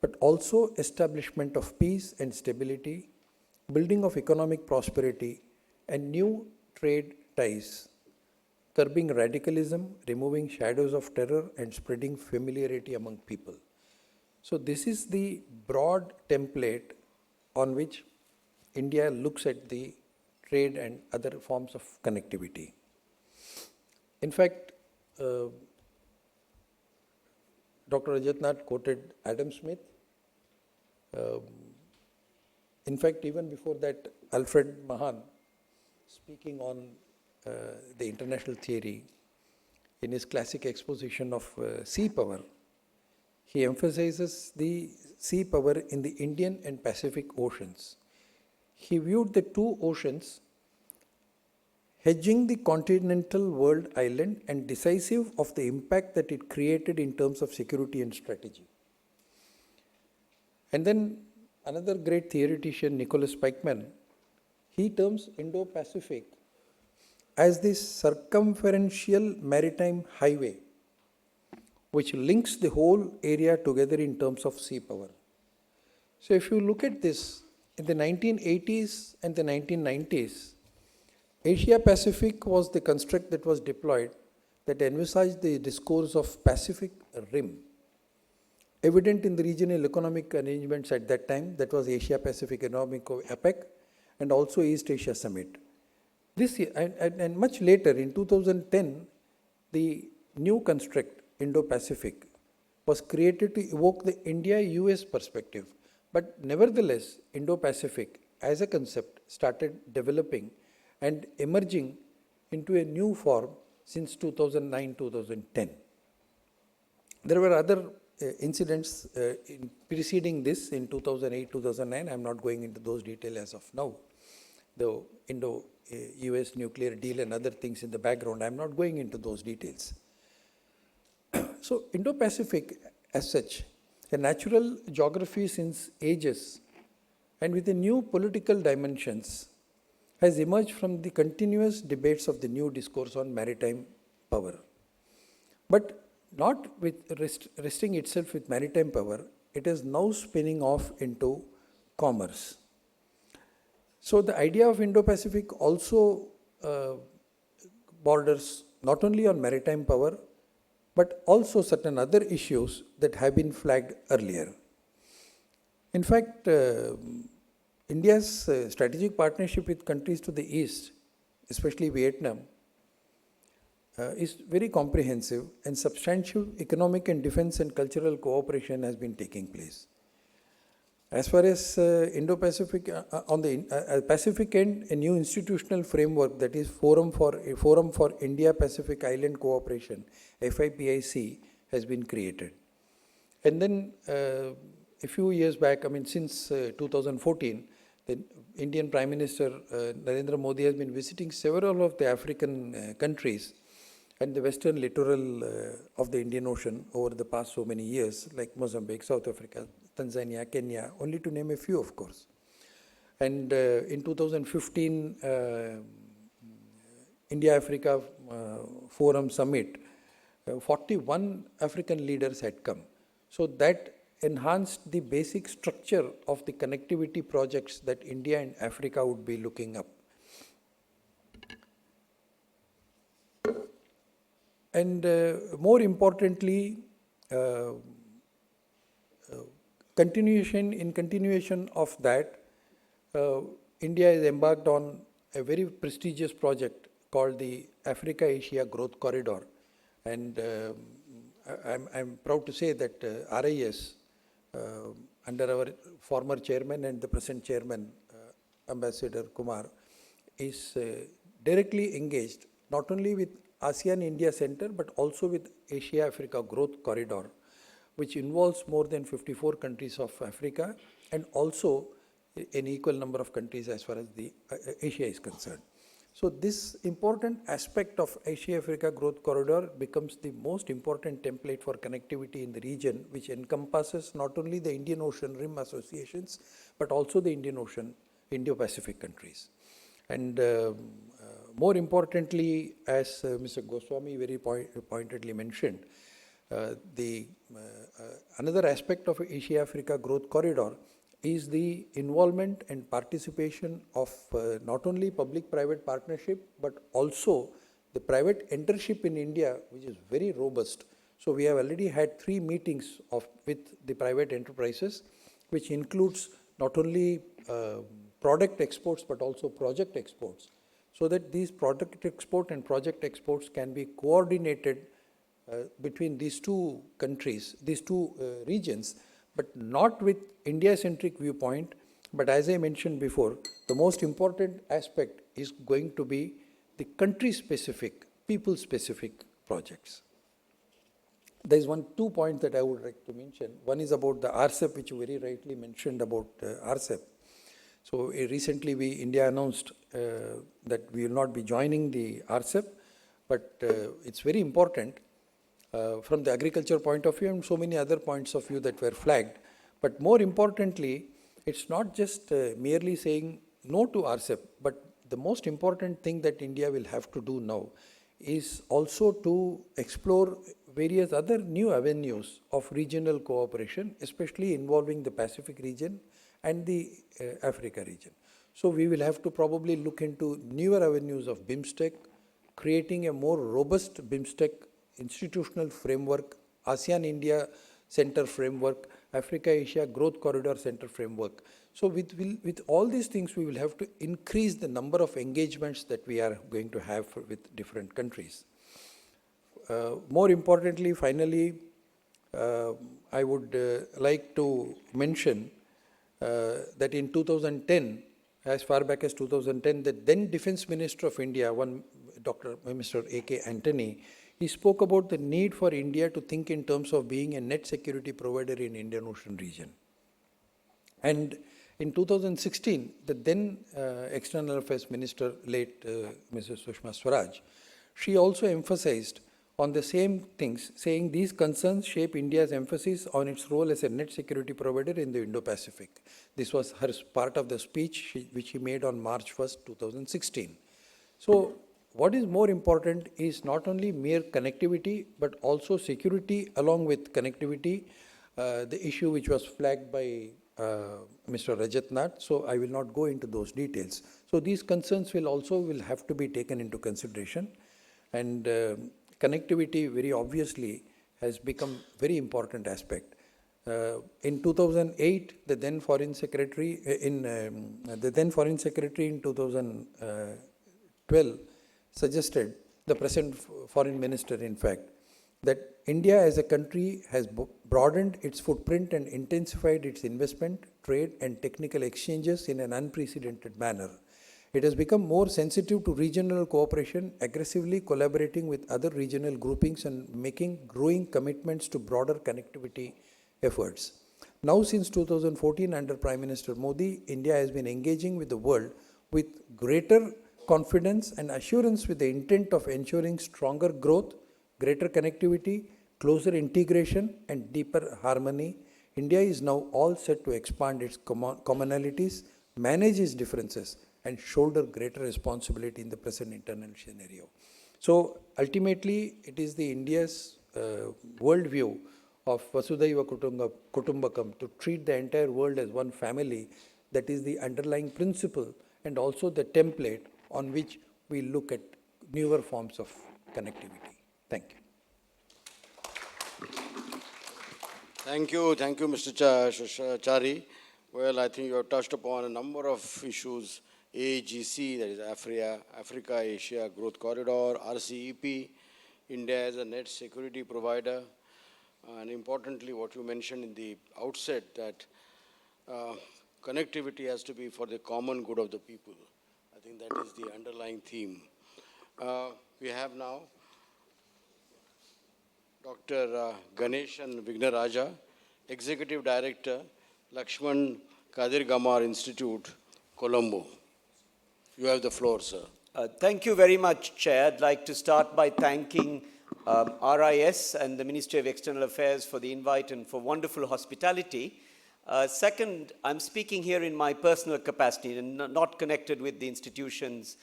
but also establishment of peace and stability, building of economic prosperity, and new trade ties, curbing radicalism, removing shadows of terror, and spreading familiarity among people." So this is the broad template on which India looks at the trade and other forms of connectivity. In fact, Dr. Rajat Nag quoted Adam Smith. In fact, even before that, Alfred Mahan, speaking on the international theory, in his classic exposition of sea power, he emphasizes the sea power in the Indian and Pacific Oceans. He viewed the two oceans hedging the continental world island and decisive of the impact that it created in terms of security and strategy. And then another great theoretician, Nicholas Pikeman, he terms Indo-Pacific as this circumferential maritime highway which links the whole area together in terms of sea power. So if you look at this, in the 1980s and the 1990s, Asia-Pacific was the construct that was deployed that envisaged the discourse of Pacific Rim. Evident in the regional economic arrangements at that time, that was Asia-Pacific Economic APEC, and also East Asia Summit. This year, and much later in 2010, the new construct Indo-Pacific was created to evoke the India-US perspective. But nevertheless, Indo-Pacific as a concept started developing and emerging into a new form since 2009-2010. There were other incidents preceding this in 2008-2009. I'm not going into those details as of now. The Indo-US nuclear deal and other things in the background, I'm not going into those details. So Indo-Pacific as such, a natural geography since ages and with a new political dimensions, has emerged from the continuous debates of the new discourse on maritime power. But not with resting itself with maritime power, it is now spinning off into commerce. So the idea of Indo-Pacific also borders not only on maritime power, but also certain other issues that have been flagged earlier. In fact, India's strategic partnership with countries to the east, especially Vietnam, is very comprehensive, and substantial economic and defense and cultural cooperation has been taking place. As far as Indo-Pacific, on the Pacific end, a new institutional framework, that is Forum for India-Pacific Island Cooperation, FIPIC, has been created. And then a few years back, since 2014, the Indian Prime Minister Narendra Modi has been visiting several of the African countries and the western littoral of the Indian Ocean over the past so many years, like Mozambique, South Africa, Tanzania, Kenya, only to name a few, of course. And in 2015, India-Africa Forum Summit, 41 African leaders had come. So that enhanced the basic structure of the connectivity projects that India and Africa would be looking up. And more importantly, continuation of that, India is embarked on a very prestigious project called the Africa-Asia Growth Corridor. And I'm proud to say that RIS, under our former chairman and the present chairman, Ambassador Kumar, is directly engaged not only with ASEAN India Center, but also with Asia-Africa Growth Corridor, which involves more than 54 countries of Africa and also an equal number of countries as far as the Asia is concerned. So this important aspect of Asia-Africa Growth Corridor becomes the most important template for connectivity in the region, which encompasses not only the Indian Ocean Rim associations, but also the Indian Ocean, Indo-Pacific countries. And more importantly, as Mr. Goswami very pointedly mentioned, another aspect of Asia-Africa Growth Corridor is the involvement and participation of not only public-private partnership, but also the private entership in India, which is very robust. So we have already had 3 meetings with the private enterprises, which includes not only product exports, but also project exports, so that these product export and project exports can be coordinated between these two countries, these two regions, but not with India-centric viewpoint. But as I mentioned before, the most important aspect is going to be the country-specific, people-specific projects. There is 2 points that I would like to mention. One is about the RCEP, which you very rightly mentioned about RCEP. So recently India announced that we will not be joining the RCEP, but it's very important from the agriculture point of view and so many other points of view that were flagged. But more importantly, it's not just merely saying no to RCEP, but the most important thing that India will have to do now is also to explore various other new avenues of regional cooperation, especially involving the Pacific region and the Africa region. So we will have to probably look into newer avenues of BIMSTEC, creating a more robust BIMSTEC institutional framework, ASEAN India Center framework, Africa Asia Growth Corridor Center framework, So with all these things, we will have to increase the number of engagements that we are going to have with different countries. More importantly, finally, I would like to mention that in 2010, as far back as 2010, the then Defense Minister of India, Mr. A.K. Antony, he spoke about the need for India to think in terms of being a net security provider in Indian Ocean region. And in 2016, the then External Affairs Minister, late Mrs. Sushma Swaraj, she also emphasized on the same things, saying these concerns shape India's emphasis on its role as a net security provider in the Indo-Pacific. This was her part of the speech which she made on March 1st, 2016. So what is more important is not only mere connectivity, but also security along with connectivity, the issue which was flagged by Mr. Rajat Nag, so I will not go into those details. So these concerns will have to be taken into consideration, and connectivity very obviously has become very important aspect. In 2008, the then Foreign Secretary in 2012 suggested, the present Foreign Minister in fact, that India as a country has broadened its footprint and intensified its investment, trade and technical exchanges in an unprecedented manner. It has become more sensitive to regional cooperation, aggressively collaborating with other regional groupings and making growing commitments to broader connectivity efforts. Now, since 2014, under Prime Minister Modi, India has been engaging with the world with greater confidence and assurance with the intent of ensuring stronger growth, greater connectivity, closer integration and deeper harmony. India is now all set to expand its commonalities, manage its differences, and shoulder greater responsibility in the present internal scenario. So ultimately, it is the India's worldview of Vasudhaiva Kutumbakam, to treat the entire world as one family, that is the underlying principle and also the template on which we look at newer forms of connectivity. Thank you. Thank you, Mr. Chari. Well, I think you have touched upon a number of issues. AGC, that is Africa-Asia Growth Corridor, RCEP, India as a net security provider, and importantly, what you mentioned in the outset, that connectivity has to be for the common good of the people. I think that is the underlying theme. We have now Dr. Ganeshan Wignaraja, Executive Director, Lakshman KadirgamarInstitute, Colombo. You have the floor, sir. Thank you very much, Chair. I'd like to start by thanking RIS and the Ministry of External Affairs for the invite and for wonderful hospitality. Second, I'm speaking here in my personal capacity and not connected with the institutions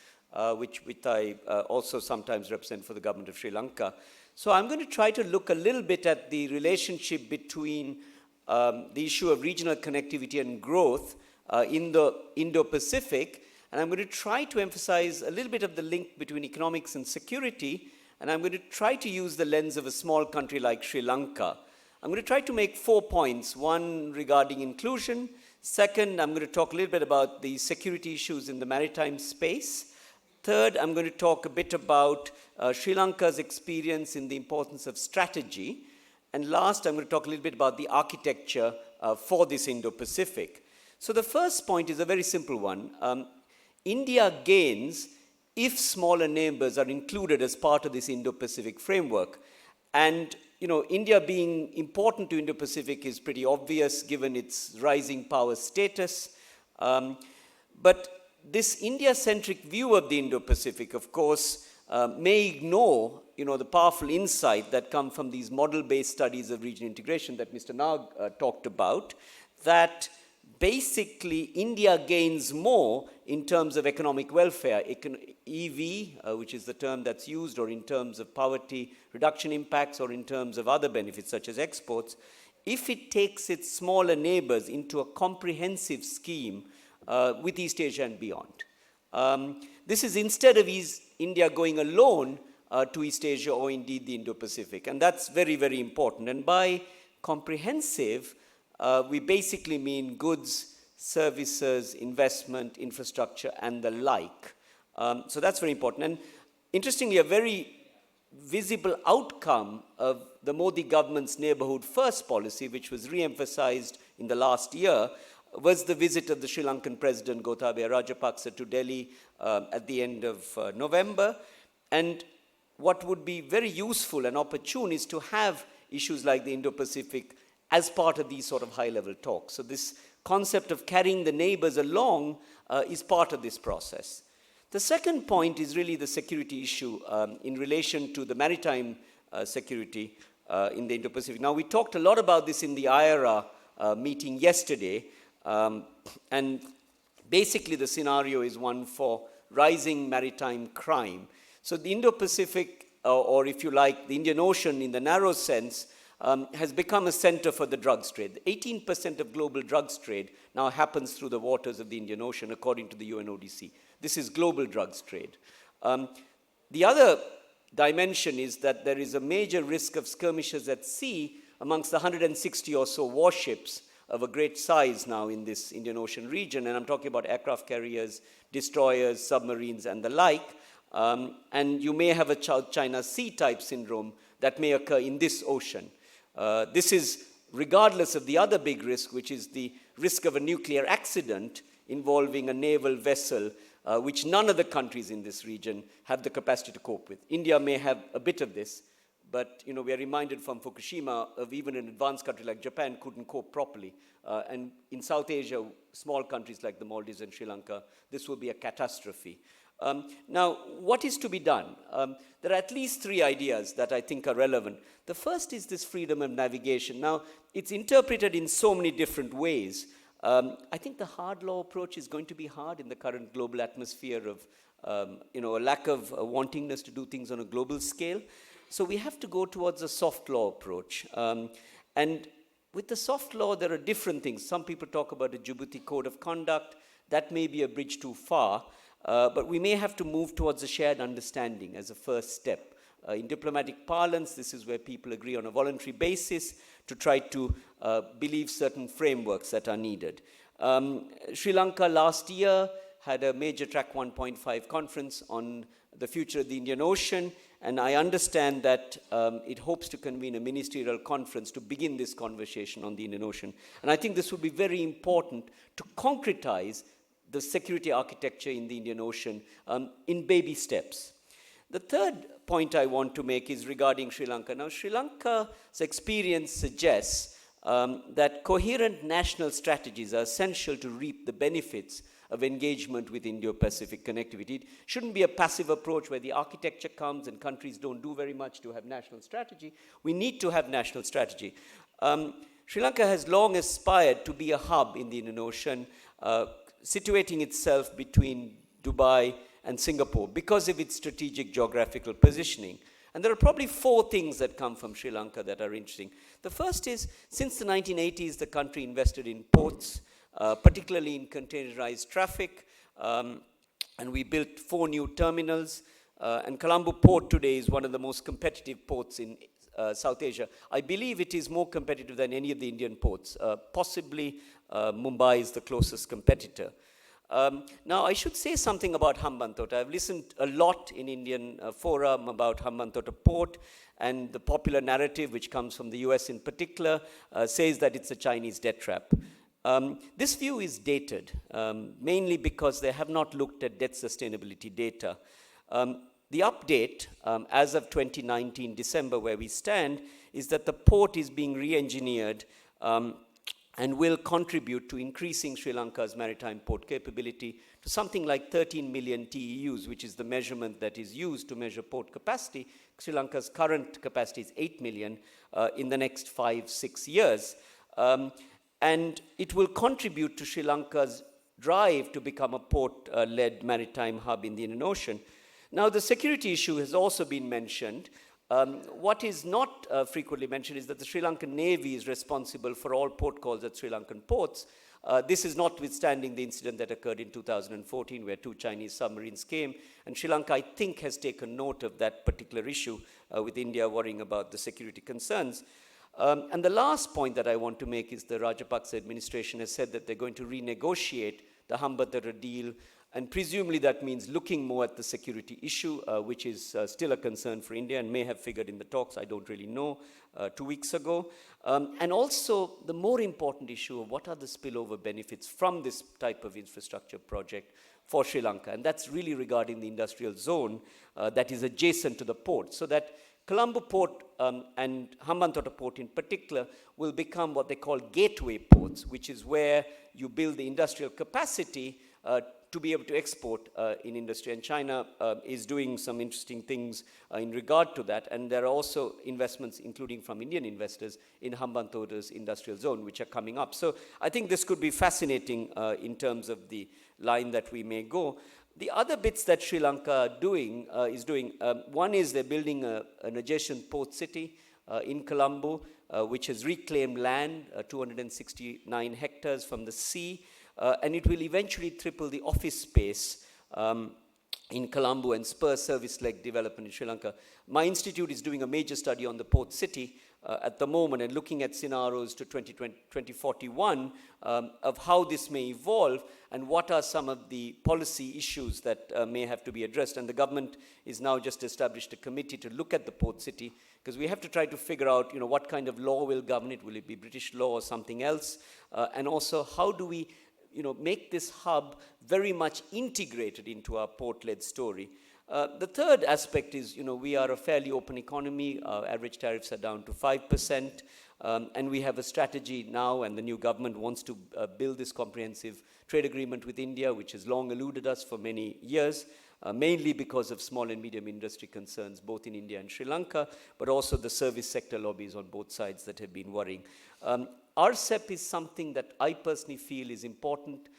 which I also sometimes represent for the government of Sri Lanka. So I'm going to try to look a little bit at the relationship between the issue of regional connectivity and growth in the Indo-Pacific. And I'm going to try to emphasize a little bit of the link between economics and security. And I'm going to try to use the lens of a small country like Sri Lanka. I'm going to try to make 4 points. One, regarding inclusion. Second, I'm going to talk a little bit about the security issues in the maritime space. Third, I'm going to talk a bit about Sri Lanka's experience in the importance of strategy. And last, I'm going to talk a little bit about the architecture for this Indo-Pacific. So the first point is a very simple one. India gains if smaller neighbors are included as part of this Indo-Pacific framework. And, you know, India being important to Indo-Pacific is pretty obvious given its rising power status. But this India-centric view of the Indo-Pacific, of course, may ignore, you know, the powerful insight that come from these model-based studies of regional integration that Mr. Nag talked about, that basically India gains more in terms of economic welfare, EV, which is the term that's used, or in terms of poverty reduction impacts, or in terms of other benefits such as exports, if it takes its smaller neighbors into a comprehensive scheme with East Asia and beyond. This is instead of India going alone to East Asia or indeed the Indo-Pacific. And that's very, very important. And by comprehensive, we basically mean goods, services, investment, infrastructure, and the like. So that's very important. And interestingly, a very visible outcome of the Modi government's neighborhood first policy, which was re-emphasized in the last year, was the visit of the Sri Lankan President Gotabaya Rajapaksa to Delhi at the end of November. And what would be very useful and opportune is to have issues like the Indo-Pacific as part of these sort of high-level talks. So this concept of carrying the neighbors along is part of this process. The second point is really the security issue in relation to the maritime security in the Indo-Pacific. Now, we talked a lot about this in the IRA meeting yesterday, and basically the scenario is one for rising maritime crime. So the Indo-Pacific, or if you like, the Indian Ocean in the narrow sense, has become a center for the drugs trade. 18% of global drugs trade now happens through the waters of the Indian Ocean, according to the UNODC. This is global drugs trade. The other dimension is that there is a major risk of skirmishes at sea amongst the 160 or so warships of a great size now in this Indian Ocean region, and I'm talking about aircraft carriers, destroyers, submarines, and the like. And you may have a South China Sea type syndrome that may occur in this ocean. This is regardless of the other big risk, which is the risk of a nuclear accident involving a naval vessel, which none of the countries in this region have the capacity to cope with. India may have a bit of this, but we are reminded from Fukushima of even an advanced country like Japan couldn't cope properly. And in South Asia, small countries like the Maldives and Sri Lanka, this will be a catastrophe. Now, what is to be done? There are at least three ideas that I think are relevant. The first is this freedom of navigation. Now, it's interpreted in so many different ways. I think the hard law approach is going to be hard in the current global atmosphere of a lack of wantingness to do things on a global scale. So we have to go towards a soft law approach. And with the soft law, there are different things. Some people talk about a Djibouti code of conduct. That may be a bridge too far. But we may have to move towards a shared understanding as a first step. In diplomatic parlance, this is where people agree on a voluntary basis to try to believe certain frameworks that are needed. Sri Lanka last year had a major Track 1.5 conference on the future of the Indian Ocean, and I understand that it hopes to convene a ministerial conference to begin this conversation on the Indian Ocean. And I think this would be very important to concretize the security architecture in the Indian Ocean in baby steps. The third point I want to make is regarding Sri Lanka. Now, Sri Lanka's experience suggests that coherent national strategies are essential to reap the benefits of engagement with Indo-Pacific connectivity. It shouldn't be a passive approach where the architecture comes and countries don't do very much to have national strategy. We need to have national strategy. Sri Lanka has long aspired to be a hub in the Indian Ocean, situating itself between Dubai and Singapore because of its strategic geographical positioning. And there are probably four things that come from Sri Lanka that are interesting. The first is, since the 1980s, the country invested in ports, particularly in containerized traffic, and we built 4 new terminals. And Colombo port today is one of the most competitive ports in South Asia. I believe it is more competitive than any of the Indian ports. Possibly Mumbai is the closest competitor. Now, I should say something about Hambantota. I've listened a lot in Indian forum about Hambantota port, and the popular narrative, which comes from the US in particular, says that it's a Chinese debt trap. This view is dated, mainly because they have not looked at debt sustainability data. The update, as of 2019 December, where we stand, is that the port is being re-engineered and will contribute to increasing Sri Lanka's maritime port capability to something like 13 million TEUs, which is the measurement that is used to measure port capacity. Sri Lanka's current capacity is 8 million in the next 5-6 years. And it will contribute to Sri Lanka's drive to become a port-led maritime hub in the Indian Ocean. Now, the security issue has also been mentioned. What is not frequently mentioned is that the Sri Lankan Navy is responsible for all port calls at Sri Lankan ports. This is notwithstanding the incident that occurred in 2014 where 2 Chinese submarines came. And Sri Lanka, I think, has taken note of that particular issue with India worrying about the security concerns. And the last point that I want to make is the Rajapaksa administration has said that they're going to renegotiate the Hambantota deal, and presumably that means looking more at the security issue, which is still a concern for India and may have figured in the talks, I don't really know, 2 weeks ago. And also the more important issue of what are the spillover benefits from this type of infrastructure project for Sri Lanka. And that's really regarding the industrial zone that is adjacent to the port. So that Colombo port and Hambantota port in particular will become what they call gateway ports, which is where you build the industrial capacity to be able to export in industry. And China is doing some interesting things in regard to that. And there are also investments, including from Indian investors, in Hambantota's industrial zone, which are coming up. So I think this could be fascinating in terms of the line that we may go. The other bits that Sri Lanka is doing, one is they're building an adjacent port city in Colombo, which has reclaimed land, 269 hectares from the sea, and it will eventually triple the office space in Colombo and spur service-led development in Sri Lanka. My institute is doing a major study on the port city at the moment and looking at scenarios to 2041 of how this may evolve and what are some of the policy issues that may have to be addressed. And the government is now just established a committee to look at the port city, because we have to try to figure out, what kind of law will govern it. Will it be British law or something else? And also, how do we make this hub very much integrated into our port-led story? The third aspect is, we are a fairly open economy. Our average tariffs are down to 5%. And we have a strategy now, and the new government wants to build this comprehensive trade agreement with India, which has long eluded us for many years, mainly because of small and medium industry concerns, both in India and Sri Lanka, but also the service sector lobbies on both sides that have been worrying. RCEP is something that I personally feel is important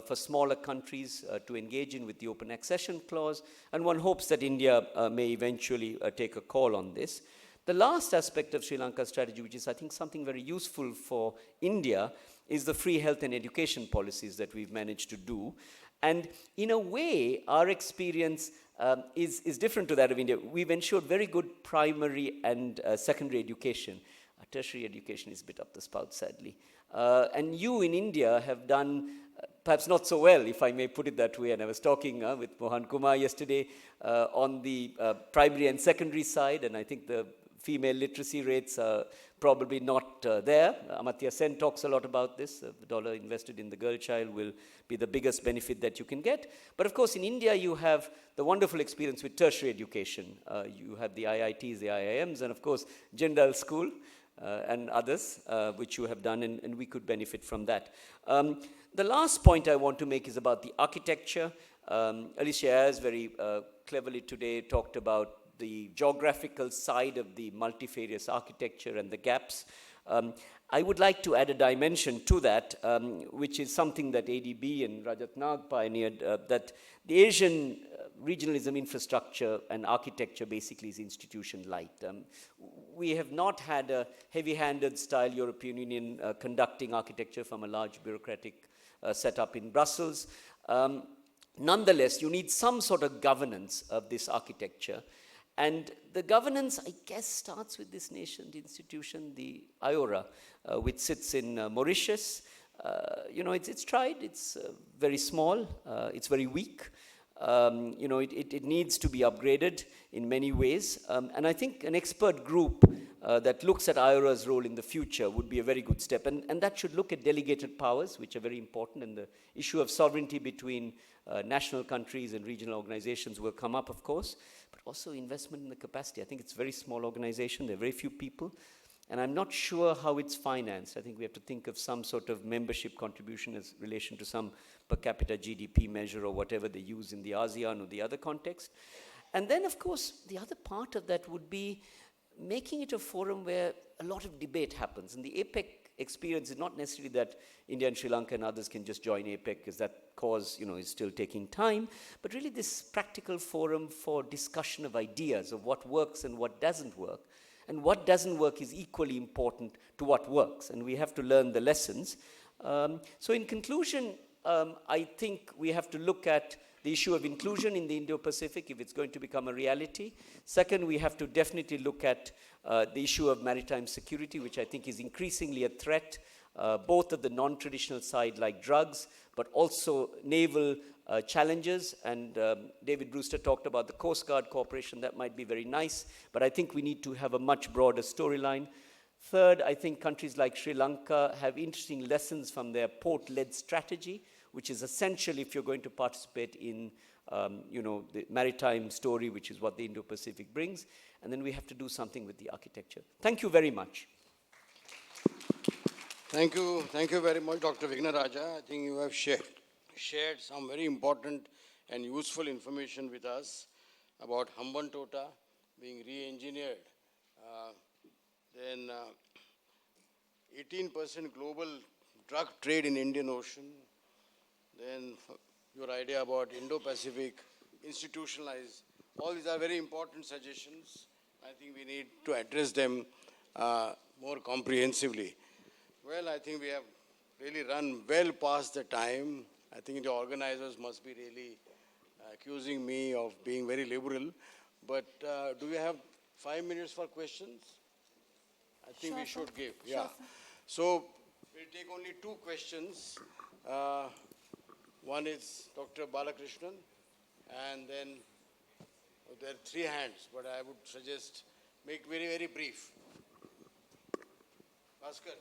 for smaller countries to engage in with the open accession clause, and one hopes that India may eventually take a call on this. The last aspect of Sri Lanka's strategy, which is I think something very useful for India, is the free health and education policies that we've managed to do. And in a way, our experience is different to that of India. We've ensured very good primary and secondary education. Tertiary education is a bit up the spout, sadly. And you in India have done perhaps not so well, if I may put it that way. And I was talking with Mohan Kumar yesterday on the primary and secondary side, and I think the female literacy rates are probably not there. Amartya Sen talks a lot about this. The dollar invested in the girl child will be the biggest benefit that you can get. But of course, in India, you have the wonderful experience with tertiary education. You have the IITs, the IIMs, and of course, Jindal School and others, which you have done, and we could benefit from that. The last point I want to make is about the architecture. Alicia Ayres very cleverly today talked about the geographical side of the multifarious architecture and the gaps. I would like to add a dimension to that, which is something that ADB and Rajat Nag pioneered, that the Asian regionalism infrastructure and architecture basically is institution light. We have not had a heavy-handed style European Union conducting architecture from a large bureaucratic setup in Brussels. Nonetheless, you need some sort of governance of this architecture. And the governance, I guess, starts with this nascent institution, the IORA, which sits in Mauritius. It's tried, it's very small, it's very weak. It needs to be upgraded in many ways. And I think an expert group that looks at IORA's role in the future would be a very good step. And that should look at delegated powers, which are very important, and the issue of sovereignty between national countries and regional organizations will come up, of course, but also investment in the capacity. I think it's a very small organization, there are very few people, and I'm not sure how it's financed. I think we have to think of some sort of membership contribution as relation to some per capita GDP measure or whatever they use in the ASEAN or the other context. And then, of course, the other part of that would be making it a forum where a lot of debate happens. And the APEC experience is not necessarily that India and Sri Lanka and others can just join APEC, because that cause, is still taking time, but really this practical forum for discussion of ideas of what works and what doesn't work. And what doesn't work is equally important to what works, and we have to learn the lessons. So in conclusion, I think we have to look at the issue of inclusion in the Indo-Pacific, if it's going to become a reality. Second, we have to definitely look at the issue of maritime security, which I think is increasingly a threat, both at the non-traditional side like drugs, but also naval challenges. And David Brewster talked about the Coast Guard cooperation. That might be very nice, but I think we need to have a much broader storyline. Third, I think countries like Sri Lanka have interesting lessons from their port-led strategy, which is essential if you're going to participate in the maritime story, which is what the Indo-Pacific brings. And then we have to do something with the architecture. Thank you very much. Thank you very much, Dr. Wignaraja. I think you have shared some very important and useful information with us about Hambantota being re-engineered. Then 18% global drug trade in Indian Ocean. Then your idea about Indo-Pacific, institutionalized. All these are very important suggestions. I think we need to address them more comprehensively. Well, I think we have really run well past the time. I think the organizers must be really accusing me of being very liberal. But do we have 5 minutes for questions? I think we should give. Yeah. So we'll take only 2 questions. One is Dr. Balakrishnan, and then there are 3 hands, but I would suggest make very, very brief. Bhaskar.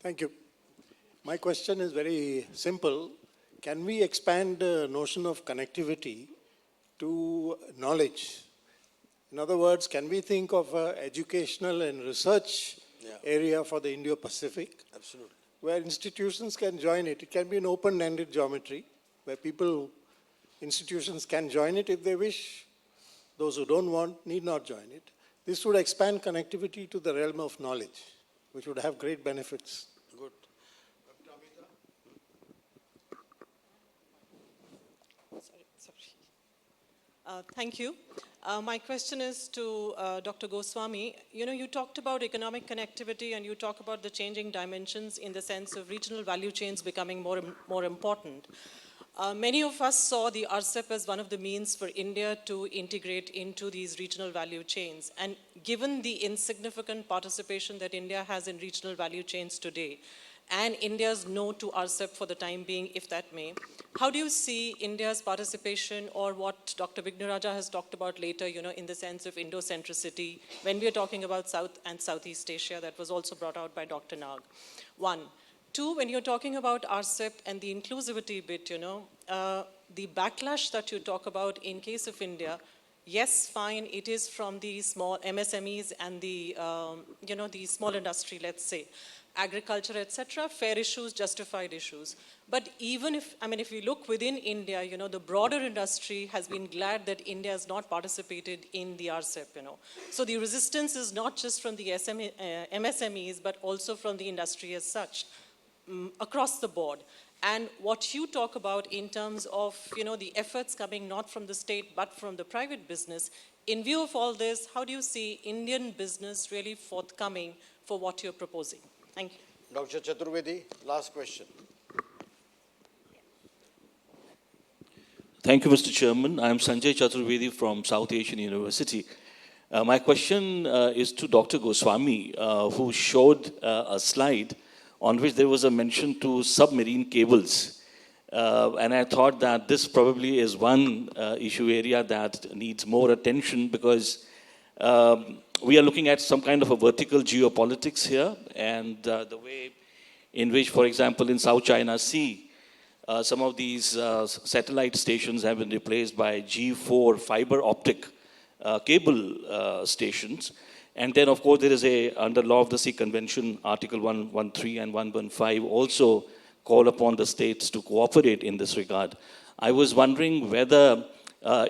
Thank you. My question is very simple. Can we expand the notion of connectivity to knowledge? In other words, can we think of an educational and research area for the Indo-Pacific? Absolutely. Where institutions can join it. It can be an open-ended geometry where institutions can join it if they wish. Those who don't want need not join it. This would expand connectivity to the realm of knowledge, which would have great benefits. Good. Thank you. My question is to Dr. Goswami. You talked about economic connectivity and you talk about the changing dimensions in the sense of regional value chains becoming more important. Many of us saw the RCEP as one of the means for India to integrate into these regional value chains. And given the insignificant participation that India has in regional value chains today, and India's no to RCEP for the time being, if that may, how do you see India's participation, or what Dr. Wignaraja has talked about later, in the sense of Indo-centricity, when we are talking about South and Southeast Asia, that was also brought out by Dr. Nag. 1. 2, when you're talking about RCEP and the inclusivity bit, the backlash that you talk about in case of India, yes, fine, it is from the small MSMEs and the, the small industry, let's say, agriculture, etc., fair issues, justified issues. But even if you look within India, the broader industry has been glad that India has not participated in the RCEP, So the resistance is not just from the MSMEs, but also from the industry as such, across the board. And what you talk about in terms of, the efforts coming not from the state, but from the private business, in view of all this, how do you see Indian business really forthcoming for what you're proposing? Thank you. Dr. Chaturvedi, last question. Thank you, Mr. Chairman. I'm Sanjay Chaturvedi from South Asian University. My question is to Dr. Goswami, who showed a slide on which there was a mention to submarine cables. And I thought that this probably is one issue area that needs more attention, because we are looking at some kind of a vertical geopolitics here, and the way in which, for example, in South China Sea, some of these satellite stations have been replaced by G4 fiber optic cable stations. And then, of course, there is under Law of the Sea Convention, Article 113 and 115 also call upon the states to cooperate in this regard. I was wondering whether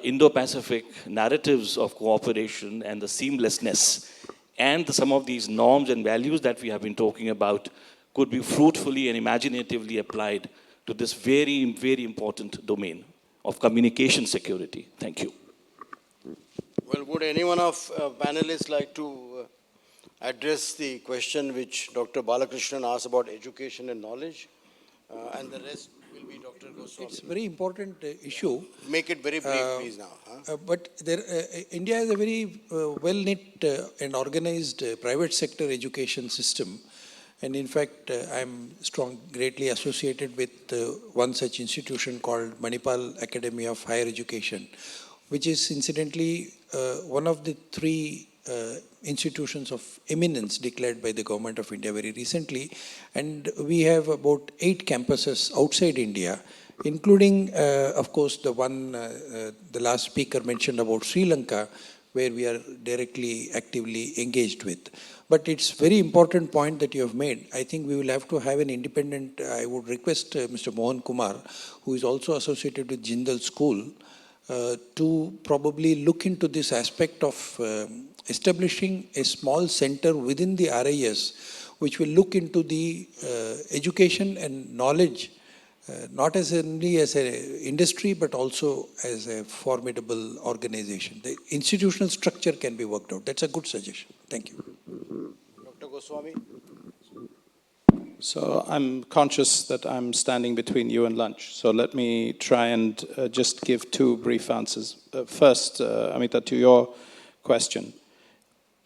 Indo-Pacific narratives of cooperation and the seamlessness and some of these norms and values that we have been talking about could be fruitfully and imaginatively applied to this very, very important domain of communication security. Thank you. Well, would anyone of panelists like to address the question which Dr. Balakrishnan asked about education and knowledge? And the rest will be Dr. Goswami. It's a very important issue. Make it very brief, please, now. But India has a very well-knit and organized private sector education system. And in fact, I'm greatly associated with one such institution called Manipal Academy of Higher Education, which is incidentally one of the three institutions of eminence declared by the government of India very recently. And we have about 8 campuses outside India, including, of course, the one the last speaker mentioned about Sri Lanka, where we are directly, actively engaged with. But it's very important point that you have made. I think we will have to have an independent, I would request Mr. Mohan Kumar, who is also associated with Jindal School, to probably look into this aspect of establishing a small center within the RIS, which will look into the education and knowledge, not as only as an industry, but also as a formidable organization. The institutional structure can be worked out. That's a good suggestion. Thank you. Dr. Goswami? So I'm conscious that I'm standing between you and lunch. So let me try and just give 2 brief answers. First, Amita, to your question.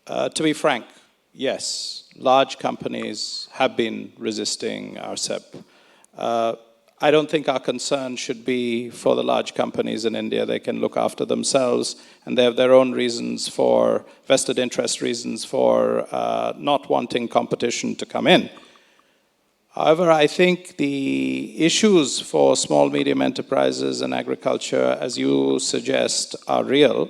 To be frank, yes, large companies have been resisting RCEP. I don't think our concern should be for the large companies in India. They can look after themselves, and they have their own reasons for, vested interest reasons for not wanting competition to come in. However, I think the issues for small, medium enterprises and agriculture, as you suggest, are real.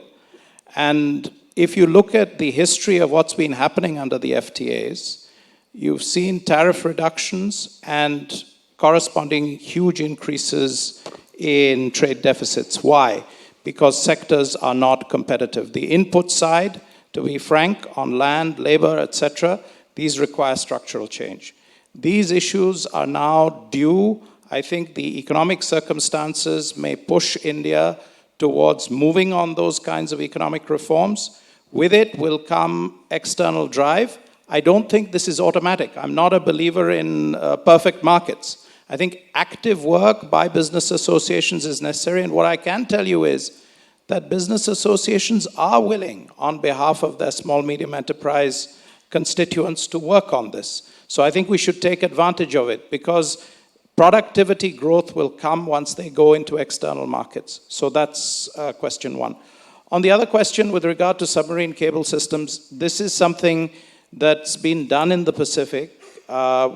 And if you look at the history of what's been happening under the FTAs, you've seen tariff reductions and corresponding huge increases in trade deficits. Why? Because sectors are not competitive. The input side, to be frank, on land, labor, etc., these require structural change. These issues are now due. I think the economic circumstances may push India towards moving on those kinds of economic reforms. With it will come external drive. I don't think this is automatic. I'm not a believer in perfect markets. I think active work by business associations is necessary. And what I can tell you is that business associations are willing, on behalf of their small, medium enterprise constituents, to work on this. So I think we should take advantage of it, because productivity growth will come once they go into external markets. So that's question 1. On the other question, with regard to submarine cable systems, this is something that's been done in the Pacific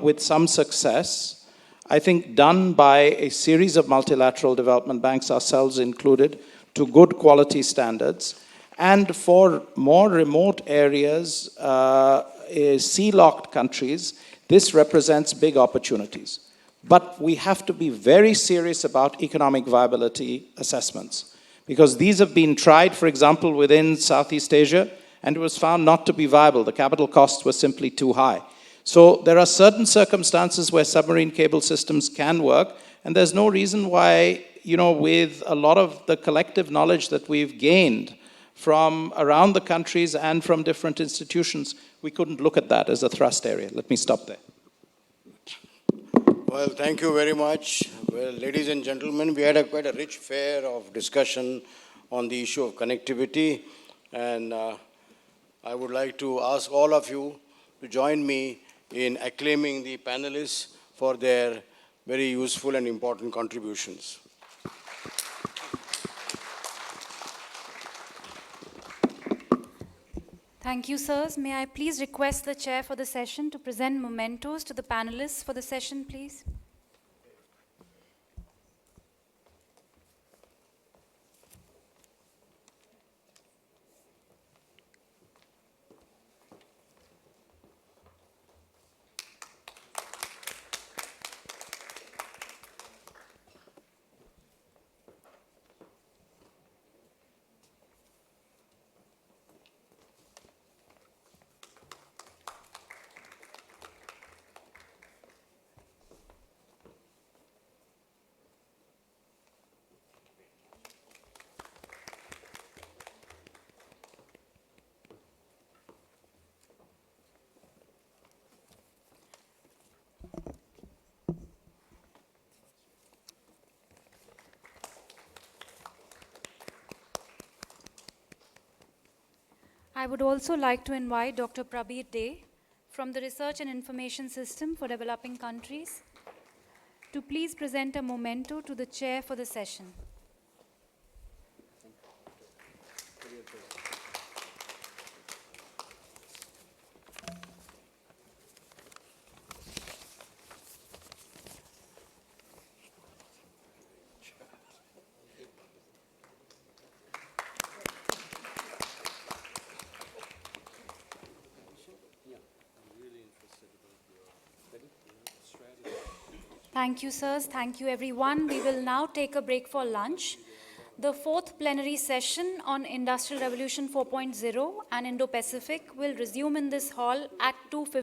with some success. I think done by a series of multilateral development banks, ourselves included, to good quality standards. And for more remote areas, sea-locked countries, this represents big opportunities. But we have to be very serious about economic viability assessments, because these have been tried, for example, within Southeast Asia, and it was found not to be viable. The capital costs were simply too high. So there are certain circumstances where submarine cable systems can work, and there's no reason why, with a lot of the collective knowledge that we've gained from around the countries and from different institutions, we couldn't look at that as a thrust area. Let me stop there. Well, thank you very much. Well, ladies and gentlemen, we had quite a rich fare of discussion on the issue of connectivity, and I would like to ask all of you to join me in acclaiming the panelists for their very useful and important contributions. Thank you, sirs. May I please request the chair for the session to present mementos to the panelists for the session, please? I would also like to invite Dr. Prabir Dey from the Research and Information System for Developing Countries to please present a memento to the chair for the session. Thank you, sirs. Thank you, everyone. We will now take a break for lunch. The fourth plenary session on Industrial Revolution 4.0 and Indo-Pacific will resume in this hall at 2:15.